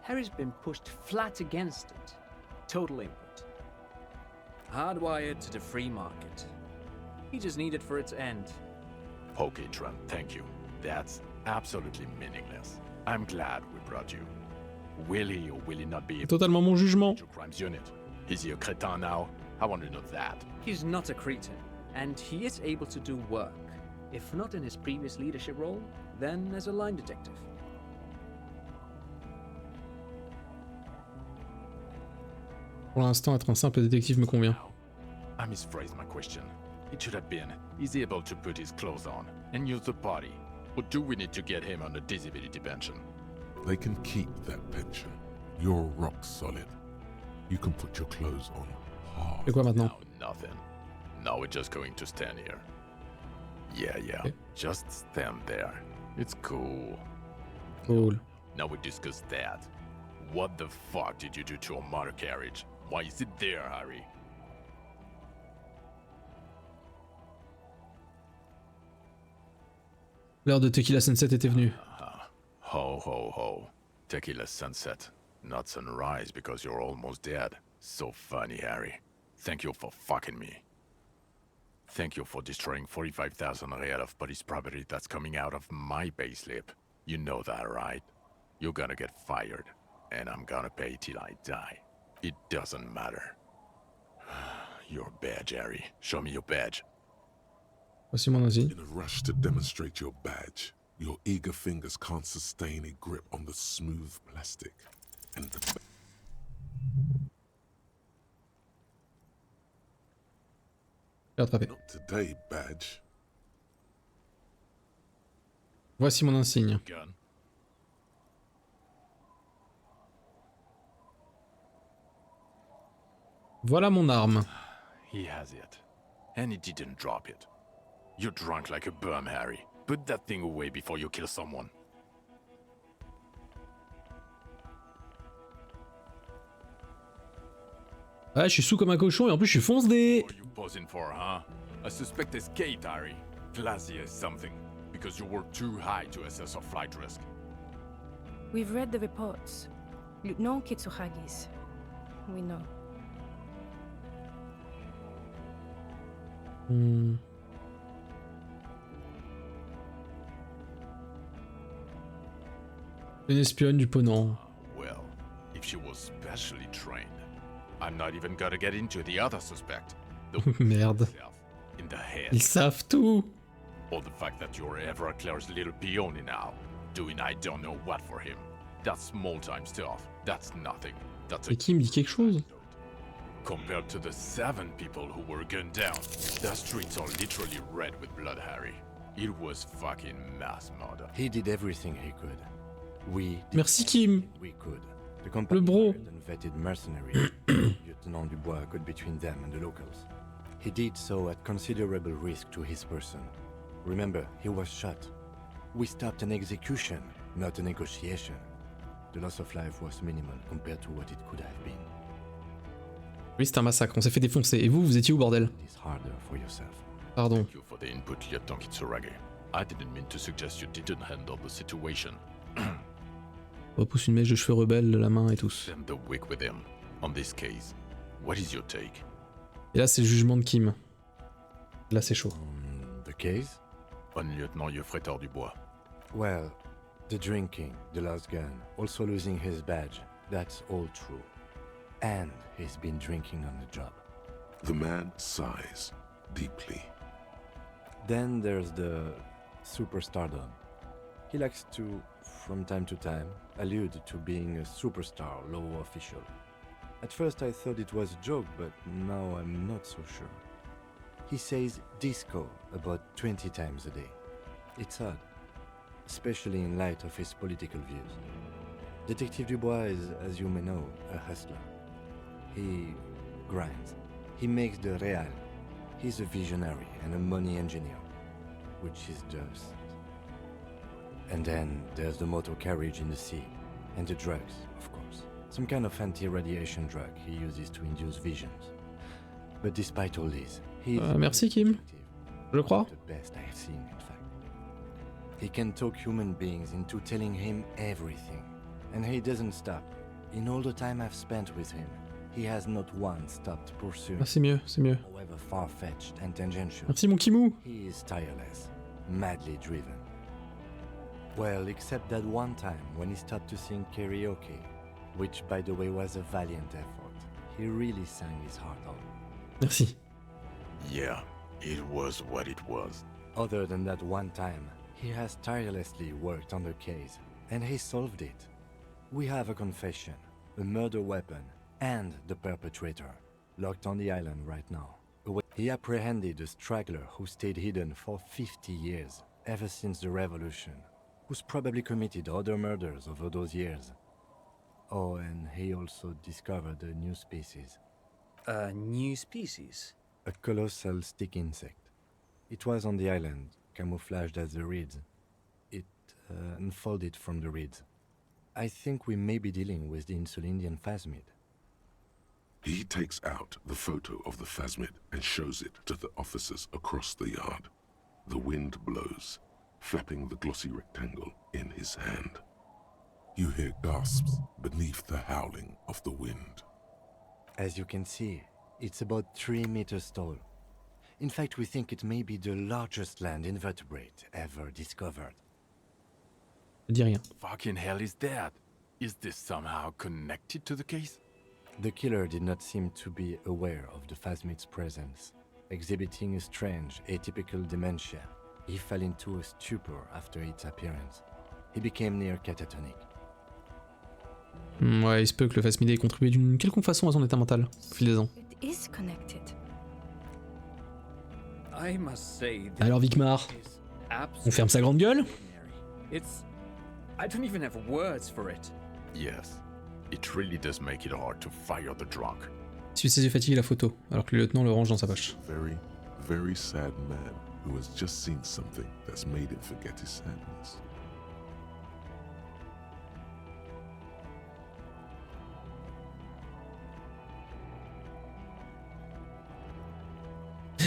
Harry's been pushed flat against it. Total input. Hardwired to the free market. He just needed for its end. Okay, Trent, thank you. That's absolutely meaningless. I'm glad we brought you. Will he or will he not be C'est able totalement mon jugement. to crimes unit? Is he a cretin now? I want to know that. He's not a cretin, and he is able to do work. If not in his previous leadership role, then as a line detective. Pour l'instant, être un simple détective me convient. I misphrased my question. It should have been, is he able to put his clothes on and use the party? Or do we need to get him on a disability pension? They can keep that pension. You're rock solid. You can put your clothes on hard. Et quoi maintenant? No, nothing. Now we're just going to stand here. Yeah. Okay. Just stand there. It's cool. Cool. Now we discuss that. What the fuck did you do to our motor carriage? Why is it there, Harry? L'heure de Tequila Sunset était venue. Ho ho ho. Tequila sunset. Not sunrise because you're almost dead. So funny, Harry. Thank you for fucking me. Thank you for destroying 45,000 real of police property that's coming out of my payslip. You know that, right? You're gonna get fired. And I'm gonna pay till I die. It doesn't matter. Your badge, Harry. Show me your badge. Voici mon insigne. In a rush to demonstrate your badge, your eager fingers can't sustain a grip on the smooth plastic. And the J'ai rattrapé. not today, badge. Voici mon insigne. Gun. Voilà mon arme. He has it. And he didn't drop it. You're drunk like a bum, Harry. Put that thing away before you kill someone. Ouais, je suis sous comme un cochon et en plus je suis fonce-dé. What are you posing for, huh? A suspect escaped, Harry. Classy as something. Because you were too high to assess our flight risk. We've read the reports. Lieutenant Kitsuhagi's. We know. Une espionne du Ponant. Well, if she was specially trained, I'm not even gonna get into the other suspect. The Merde. itself, in the head. Ils savent tout. Or the fact that you're ever Claire's little peony now, doing I don't know what for him. That's small-time stuff. That's nothing. That's a Et qui me dit quelque chose? compared to the 7 people who were gunned down. The streets are literally red with blood, Harry. It was fucking mass murder. He did everything he could. We did Merci, Kim. everything we could. The company bro. hired unvetted mercenaries. Lieutenant Dubois got between them and the locals. He did so at considerable risk to his person. Remember, he was shot. We stopped an execution, not a negotiation. The loss of life was minimal compared to what it could have been. Oui, c'est un massacre, on s'est fait défoncer. Et vous, vous étiez où, bordel? It is harder for yourself. Pardon. Thank you for the input, Lieutenant Kitsuragi. I didn't mean to suggest you didn't handle the situation. Repousse une mèche de cheveux rebelles de la main et tous. Send the wick with him. On this case, what is your take? Et là, c'est le jugement de Kim. Là, c'est chaud. The case? On Lieutenant Yefretor Dubois. Well, the drinking, the lost gun, also losing his badge, that's all true. And he's been drinking on the job. The man sighs deeply. Then there's the superstardom. He likes to, from time to time, allude to being a superstar law official. At first I thought it was a joke, but now I'm not so sure. He says disco about 20 times a day. It's odd, especially in light of his political views. Detective Dubois is, as you may know, a hustler. He grinds. He makes the real. He's a visionary and a money engineer, which is just... And then there's the motor carriage in the sea, and the drugs, of course. Some kind of anti-radiation drug he uses to induce visions. But despite all this, he's merci, Kim. Je crois. the best I've seen, in fact. He can talk human beings into telling him everything, and he doesn't stop. In all the time I've spent with him, he has not once stopped pursuing, Ah, c'est mieux, c'est mieux. however far-fetched and tangential. Merci, mon Kimou. He is tireless, madly driven. Well, except that one time when he stopped to sing karaoke, which by the way was a valiant effort. He really sang his heart out. Merci. Yeah, it was what it was. Other than that one time, he has tirelessly worked on the case, and he solved it. We have a confession, a murder weapon, and the perpetrator, locked on the island right now. He apprehended a straggler who stayed hidden for 50 years, ever since the revolution, who's probably committed other murders over those years. Oh, and he also discovered a new species. A new species? A colossal stick insect. It was on the island, camouflaged as the reeds. It unfolded from the reeds. I think we may be dealing with the Insulindian phasmid. He takes out the photo of the phasmid and shows it to the officers across the yard. The wind blows, flapping the glossy rectangle in his hand. You hear gasps beneath the howling of the wind. As you can see, it's about 3 meters tall. In fact, we think it may be the largest land invertebrate ever discovered. Dis rien. Fucking hell is that? Is this somehow connected to the case? The killer did not seem to be aware of the phasmid's presence. Exhibiting a strange, atypical dementia, he fell into a stupor after its appearance. He became near catatonic. Ouais, il se peut que le phasmid ait contribué d'une quelconque façon à son état mental au fil des ans. It is connected. I must say this Alors Vicmar, is on ferme sa grande gueule? extraordinary. It's... I don't even have words for it. Yes. It really does make it hard to fire the drunk. Il suit ses yeux fatigués la photo, alors que le lieutenant le range dans sa poche. Very, very sad man who has just seen something that's made him forget his sadness.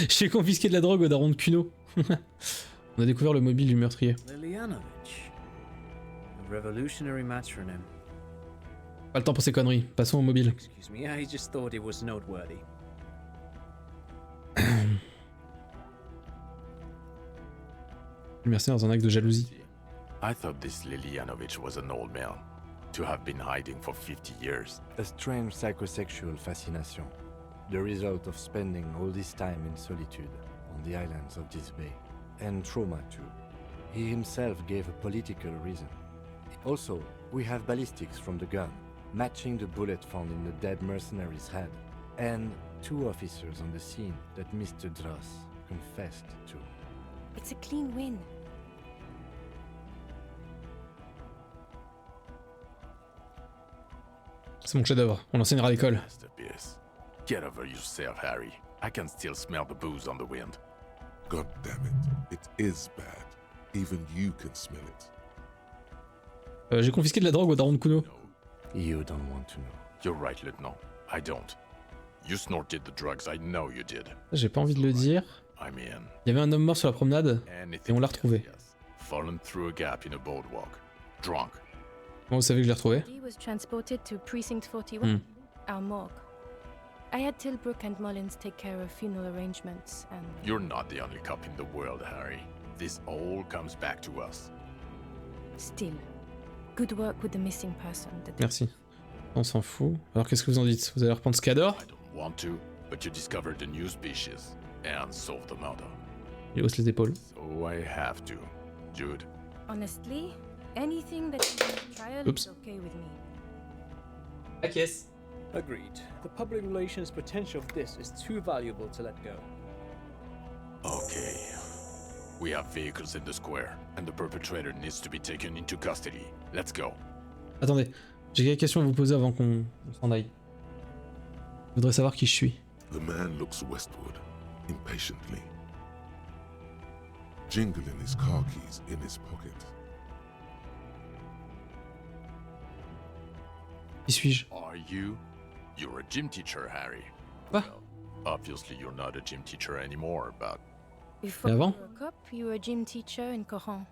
J'ai confisqué de la drogue au daron de Kuno. On a découvert le mobile du meurtrier. Lilianovich. A revolutionary matronym. Pas le temps pour ces conneries, passons au mobile. Excuse me, I just thought it was noteworthy. Le mercenaire dans un acte de jalousie. I thought this Lilianovich was an old man, to have been hiding for 50 years. A strange psychosexual fascination, the result of spending all this time in solitude on the islands of this bay. And trauma too. He himself gave a political reason. Also, we have ballistics from the gun, matching the bullet found in the dead mercenary's head, and 2 officers on the scene that Mr. Dross confessed to. It's a clean win. C'est mon chef-d'œuvre, on l'enseignera à l'école. Masterpiece. Get over yourself, Harry. I can still smell the booze on the wind. God damn it, it is bad. Even you can smell it. J'ai confisqué de la drogue au daron de Kuno. You don't want to know. You're right, Lieutenant. I don't. You snorted the drugs, I know you did. J'ai pas envie de le dire. I mean, Il y avait un homme mort sur la promenade, anything. et on l'a retrouvé. Yes. Fallen through a gap in a boardwalk. Drunk. Comment vous savez que je l'ai retrouvé? He was transported to Precinct 41, our morgue. I had Tilbrook and Mullins take care of funeral arrangements and... You're not the only cop in the world, Harry. This all comes back to us. Still, good work with the missing person. Merci. On s'en fout. Alors qu'est-ce que vous en dites? Vous allez reprendre ce cador? I don't want to, but you discovered a new species and solved the murder. Il hausse les épaules. So I have to. Jude. Honestly, anything that is a trial Oops. is okay with me. Acquiesce. Agreed. The public relations potential of this is too valuable to let go. Okay. We have vehicles in the square, and the perpetrator needs to be taken into custody. Let's go. Attendez, j'ai quelques questions à vous poser avant qu'on s'en aille. Je voudrais savoir qui je suis. The man looks westward, impatiently, jingling his car keys in his pocket. Qui suis-je? Are you? You're a gym teacher, Harry. What? Well, obviously you're not a gym teacher anymore, but Before Et you avant? were a cop, you were a gym teacher in Coran.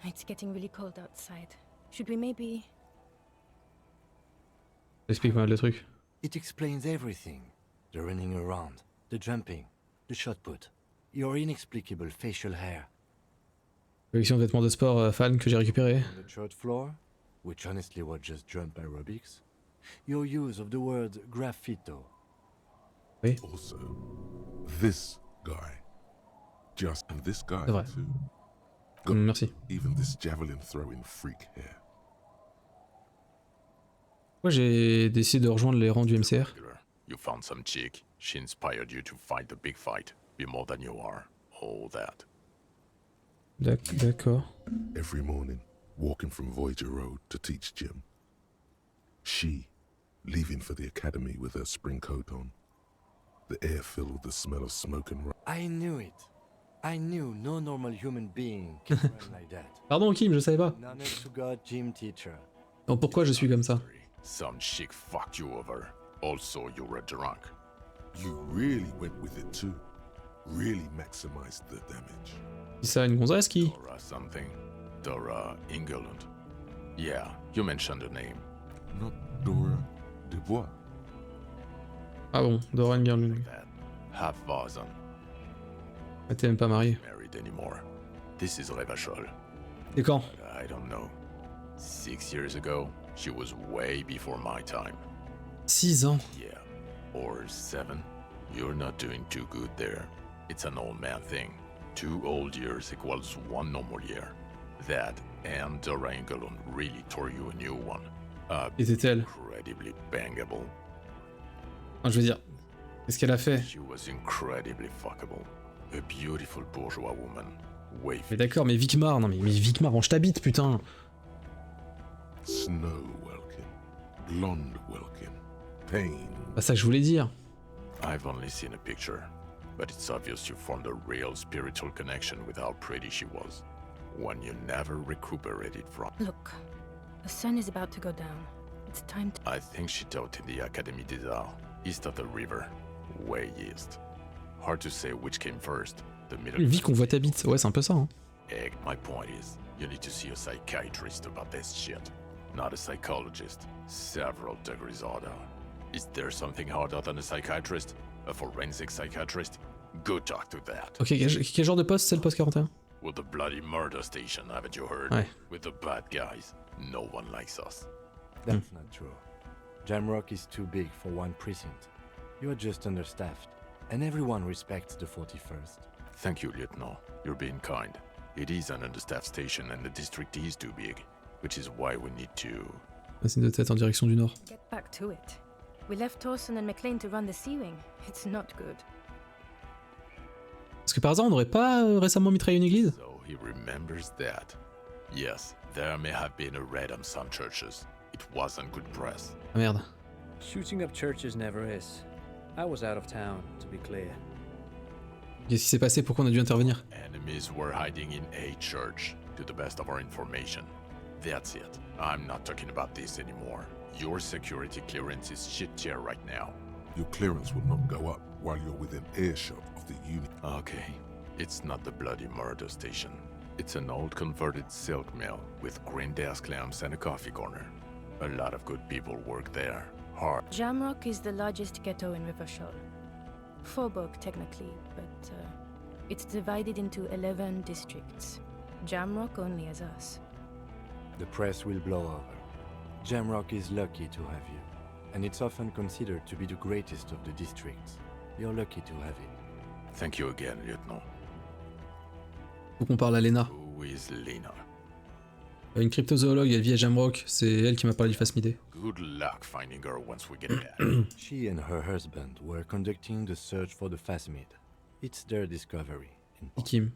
It's getting really cold outside. Should we maybe... Explique-moi le truc. It explains everything. The running around, the jumping, the shot put, your inexplicable facial hair. Collection de vêtements de sport fan que j'ai récupéré. On the third floor, which honestly was just jump aerobics, Your use of the word graffito. Also, this guy. And this guy, C'est vrai. too. Got Merci. even this javelin throwing freak here. Pourquoi j'ai décidé de rejoindre les rangs du MCR? You found some chick. She inspired you to fight the big fight. Be more than you are. All that. D'accord. Every morning, walking from Voyager Road to teach gym. She, leaving for the academy with her spring coat on. The air filled with the smell of smoke and I knew it. I knew no normal human being can run like that. Pardon Kim, je savais pas. None to God gym teacher. Donc pourquoi je suis comme ça? Some chick fucked you over. Also, you were drunk. You really went with it too. Really maximized the damage. C'est ça, une gonzesse qui? Dora something. Dora England. Yeah, you mentioned the name. Not Dora Dubois. Ah bon, Doran Garlund. Like that. Half Vazan. Elle était même pas mariée. Married anymore. This is Revachol. Et quand? I don't know. 6 years ago, she was way before my time. 6 ans. Yeah. Or 7. You're not doing too good there. It's an old man thing. 2 old years equals 1 normal year. That and Dora England really tore you a new one. Était-elle? Incredibly bangable. Enfin, je veux dire, qu'est-ce qu'elle a fait? She was incredibly fuckable. A beautiful bourgeois woman. Way Mais d'accord, mais Vicmar, non mais Vicmar, range ta bite, putain! Snow Welkin. Blonde Welkin. Pain. Bah ça que je voulais dire. I've only seen a picture, but it's obvious you formed a real spiritual connection with how pretty she was. One you never recuperated from. Look, the sun is about to go down. It's time to. I think she taught in the Académie des Arts, east of the river. Way east. Hard to say which came first, the middle. Vie qu'on voit ta bite, ouais, c'est un peu ça, hein. Egg, my point is, you need to see a psychiatrist about this shit. Not a psychologist. Several degrees harder. Is there something harder than a psychiatrist? A forensic psychiatrist? Go talk to that. Ok, quel genre de poste c'est le poste 41? With the bloody murder station, haven't you heard? Ouais. With the bad guys. No one likes us. That's not true. Jamrock is too big for one precinct. You are just understaffed, and everyone respects the 41st. Thank you, Lieutenant. You're being kind. It is an understaffed station and the district is too big, which is why we need to... Signe de tête en direction du nord. Get back to it. We left Torson and McLean to run the sea wing. It's not good. Parce que par hasard, on n'aurait pas récemment mitraillé une église? So he remembers that. Yes, there may have been a raid on some churches. It wasn't good press. Ah merde. Shooting up churches never is. I was out of town, to be clear. Qu'est-ce qui s'est passé? Pourquoi on a dû intervenir? Enemies were hiding in a church, to the best of our information. That's it. I'm not talking about this anymore. Your security clearance is shit tier right now. Your clearance will not go up while you're within earshot of the unit. Okay, it's not the bloody murder station. It's an old converted silk mill with green desk lamps and a coffee corner. A lot of good people work there. Hard. Jamrock is the largest ghetto in Rivershore. Faubourg, technically, but it's divided into 11 districts. Jamrock only has us. The press will blow over. Jamrock is lucky to have you, and it's often considered to be the greatest of the districts. You're lucky to have it. Thank you again, Lieutenant. Faut qu'on parle à Lena. Who is Lena? Une cryptozoologue, elle vit à Jamrock, c'est elle qui m'a parlé du Phasmidé. Good luck finding her once we get back. She and her husband were conducting the search for the Phasmid. It's their discovery. in part. Kim.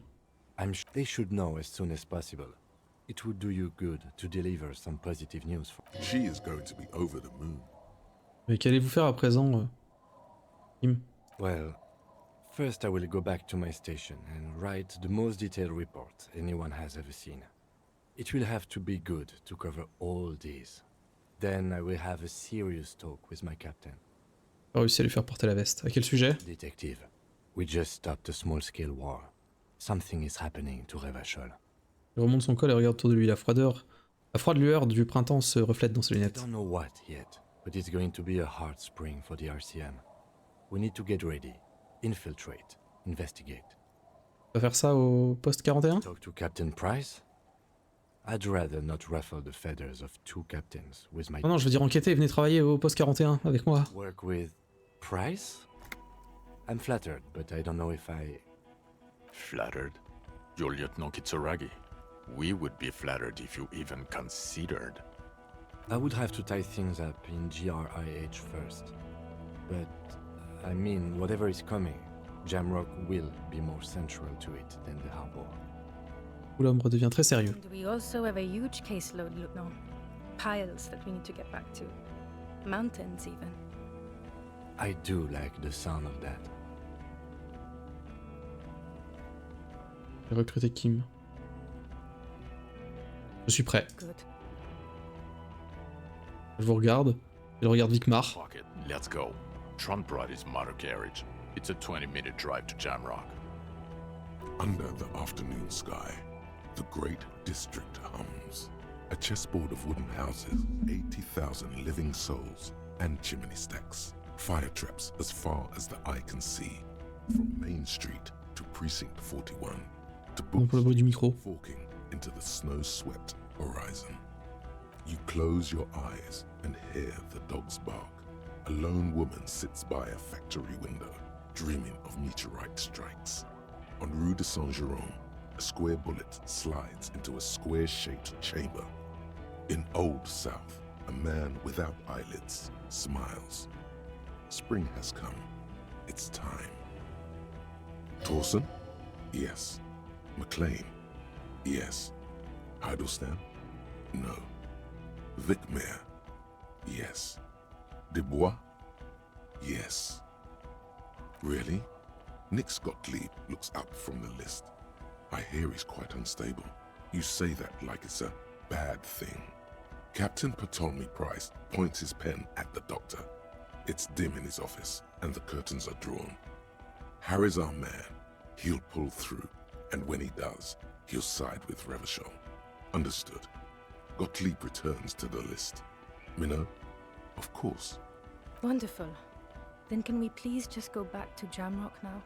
I'm sure they should know as soon as possible. It would do you good to deliver some positive news for. She is going to be over the moon. Mais qu'allez-vous faire à présent, Kim? Well, first I will go back to my station and write the most detailed report anyone has ever seen. It will have to be good to cover all these. Then I will have a serious talk with my captain. Pas réussi à lui faire porter la veste. À quel sujet? Detective, we just stopped a small-scale war. Something is happening to Revachol. Il remonte son col et regarde autour de lui. La froide lueur du printemps se reflète dans ses I lunettes. don't know what yet, but it's going to be a hard spring for the RCM. We need to get ready, infiltrate, investigate. On va faire ça au poste 41? Talk to Captain Price? I'd rather not ruffle the feathers of two captains with my... Non, non, je veux dire enquêter, venez travailler au poste 41 avec moi. Work with Price? I'm flattered, but I don't know if I... Flattered? You're Lieutenant Kitsuragi. We would be flattered if you even considered. I would have to tie things up in GRIH first. But, I mean, whatever is coming, Jamrock will be more central to it than the harbor. Où l'homme redevient très sérieux. And we also have a huge caseload, Lieutenant. Piles that we need to get back to. Mountains, even. I do like the sound of that. J'ai recruté Kim. Je suis prêt. Good. Je vous regarde. Je regarde Vikmar. Fuck it, let's go. Trump brought his motor carriage. It's a 20-minute drive to Jamrock. Under the afternoon sky, the great district hums. A chessboard of wooden houses, 80,000 living souls, and chimney stacks. Fire traps as far as the eye can see. From Main Street to Precinct 41. To Non, pour le bruit du micro. forking into the snow-swept horizon. You close your eyes and hear the dogs bark. A lone woman sits by a factory window, dreaming of meteorite strikes. On Rue de Saint-Jérôme, a square bullet slides into a square-shaped chamber. In Old South, a man without eyelids smiles. Spring has come. It's time. Torsen? Yes. McLean? Yes. Heidelstein? No. Vicmere? Yes. Dubois? Yes. Really? Nix Gottlieb looks up from the list. I hear he's quite unstable. You say that like it's a bad thing. Captain Ptolemy Price points his pen at the doctor. It's dim in his office, and the curtains are drawn. Harry's our man. He'll pull through, and when he does, he'll side with Revachol. Understood. Gottlieb returns to the list. Minot? Of course. Wonderful. Then can we please just go back to Jamrock now?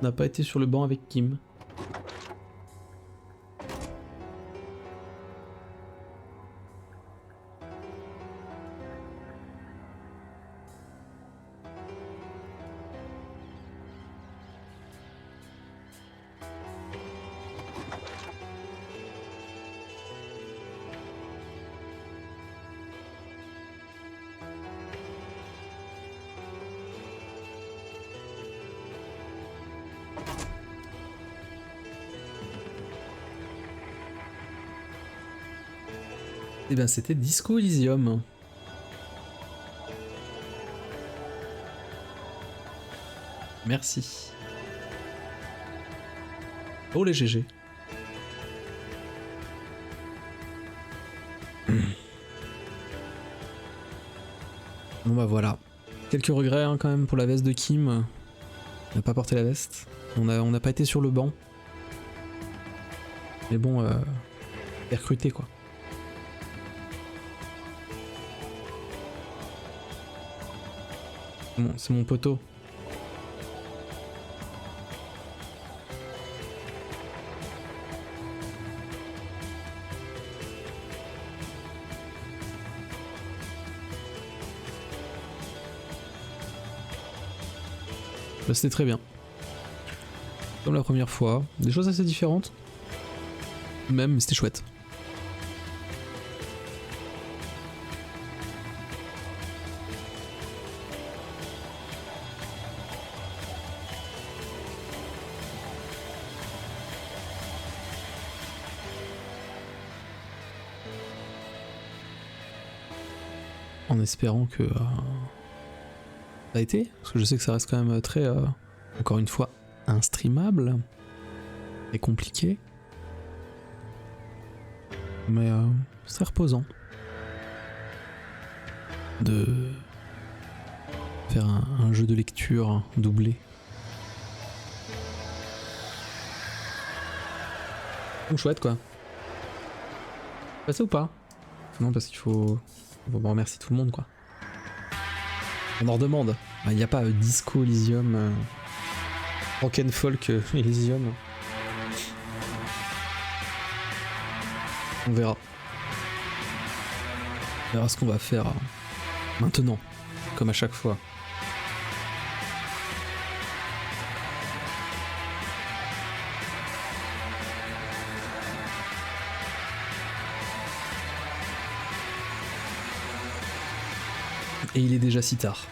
On n'a pas été sur le banc avec Kim. Et ben c'était Disco Elysium. Merci. Oh les GG. Bon bah voilà. Quelques regrets hein, quand même pour la veste de Kim. On n'a pas porté la veste. On n'a pas été sur le banc. Mais bon, recruté quoi. Bon, c'est mon poteau. Bah, c'était très bien. Comme la première fois. Des choses assez différentes. Même, mais c'était chouette. En espérant que ça a été, parce que je sais que ça reste quand même très, encore une fois, instreamable et compliqué, mais c'est très reposant de Faire un jeu de lecture doublé. Donc chouette quoi. Passer ou pas? Non parce qu'il faut... On remercier tout le monde quoi. On en redemande. Il n'y a pas Disco Elysium, Rock'n'Folk Elysium. On verra. On verra ce qu'on va faire maintenant, comme à chaque fois. Et il est déjà si tard.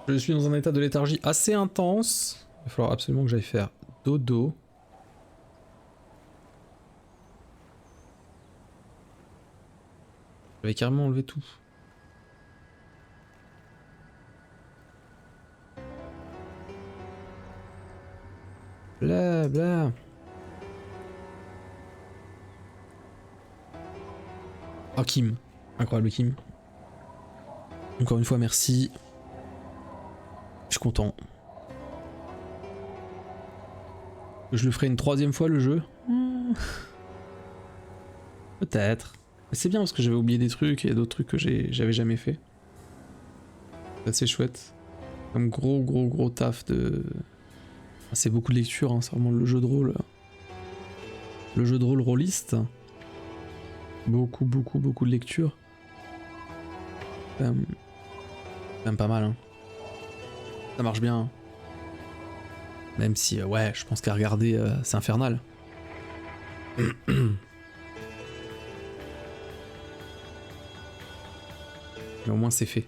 Je suis dans un état de léthargie assez intense. Il va falloir absolument que j'aille faire dodo. J'avais carrément enlevé tout. Bla bla. Oh Kim. Incroyable Kim. Encore une fois merci. Je suis content. Je le ferai une troisième fois le jeu. Peut-être. Mais c'est bien parce que j'avais oublié des trucs et d'autres trucs que j'avais jamais fait. C'est assez chouette. Comme gros taf de... C'est beaucoup de lecture, hein, c'est vraiment le jeu de rôle. Le jeu de rôle rôliste. Beaucoup de lecture. Même pas mal, hein. Ça marche bien. Même si, ouais, je pense qu'à regarder, c'est infernal. Mais au moins c'est fait.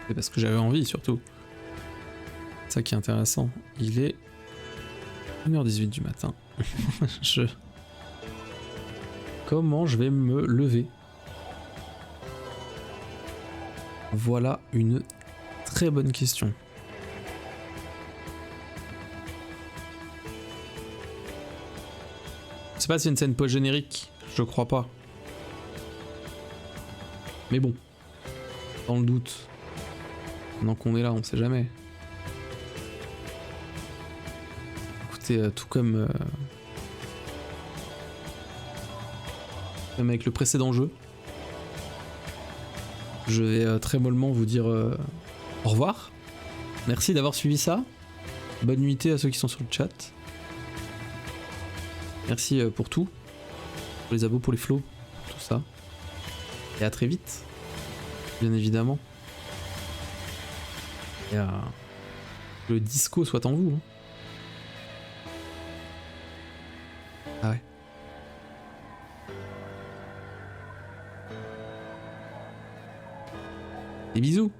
C'est parce que j'avais envie surtout. C'est ça qui est intéressant. Il est 1h18 du matin. Comment je vais me lever? Voilà une très bonne question. Je sais pas si c'est une scène post-générique, je crois pas. Mais bon, dans le doute, maintenant qu'on est là, on sait jamais. Écoutez, tout comme avec le précédent jeu, je vais très mollement vous dire au revoir. Merci d'avoir suivi ça. Bonne nuitée à ceux qui sont sur le chat. Merci pour tout. Pour les abos, pour les flots, tout ça. Et à très vite. Bien évidemment. Et que le disco soit en vous. Hein. Ah ouais. Des bisous.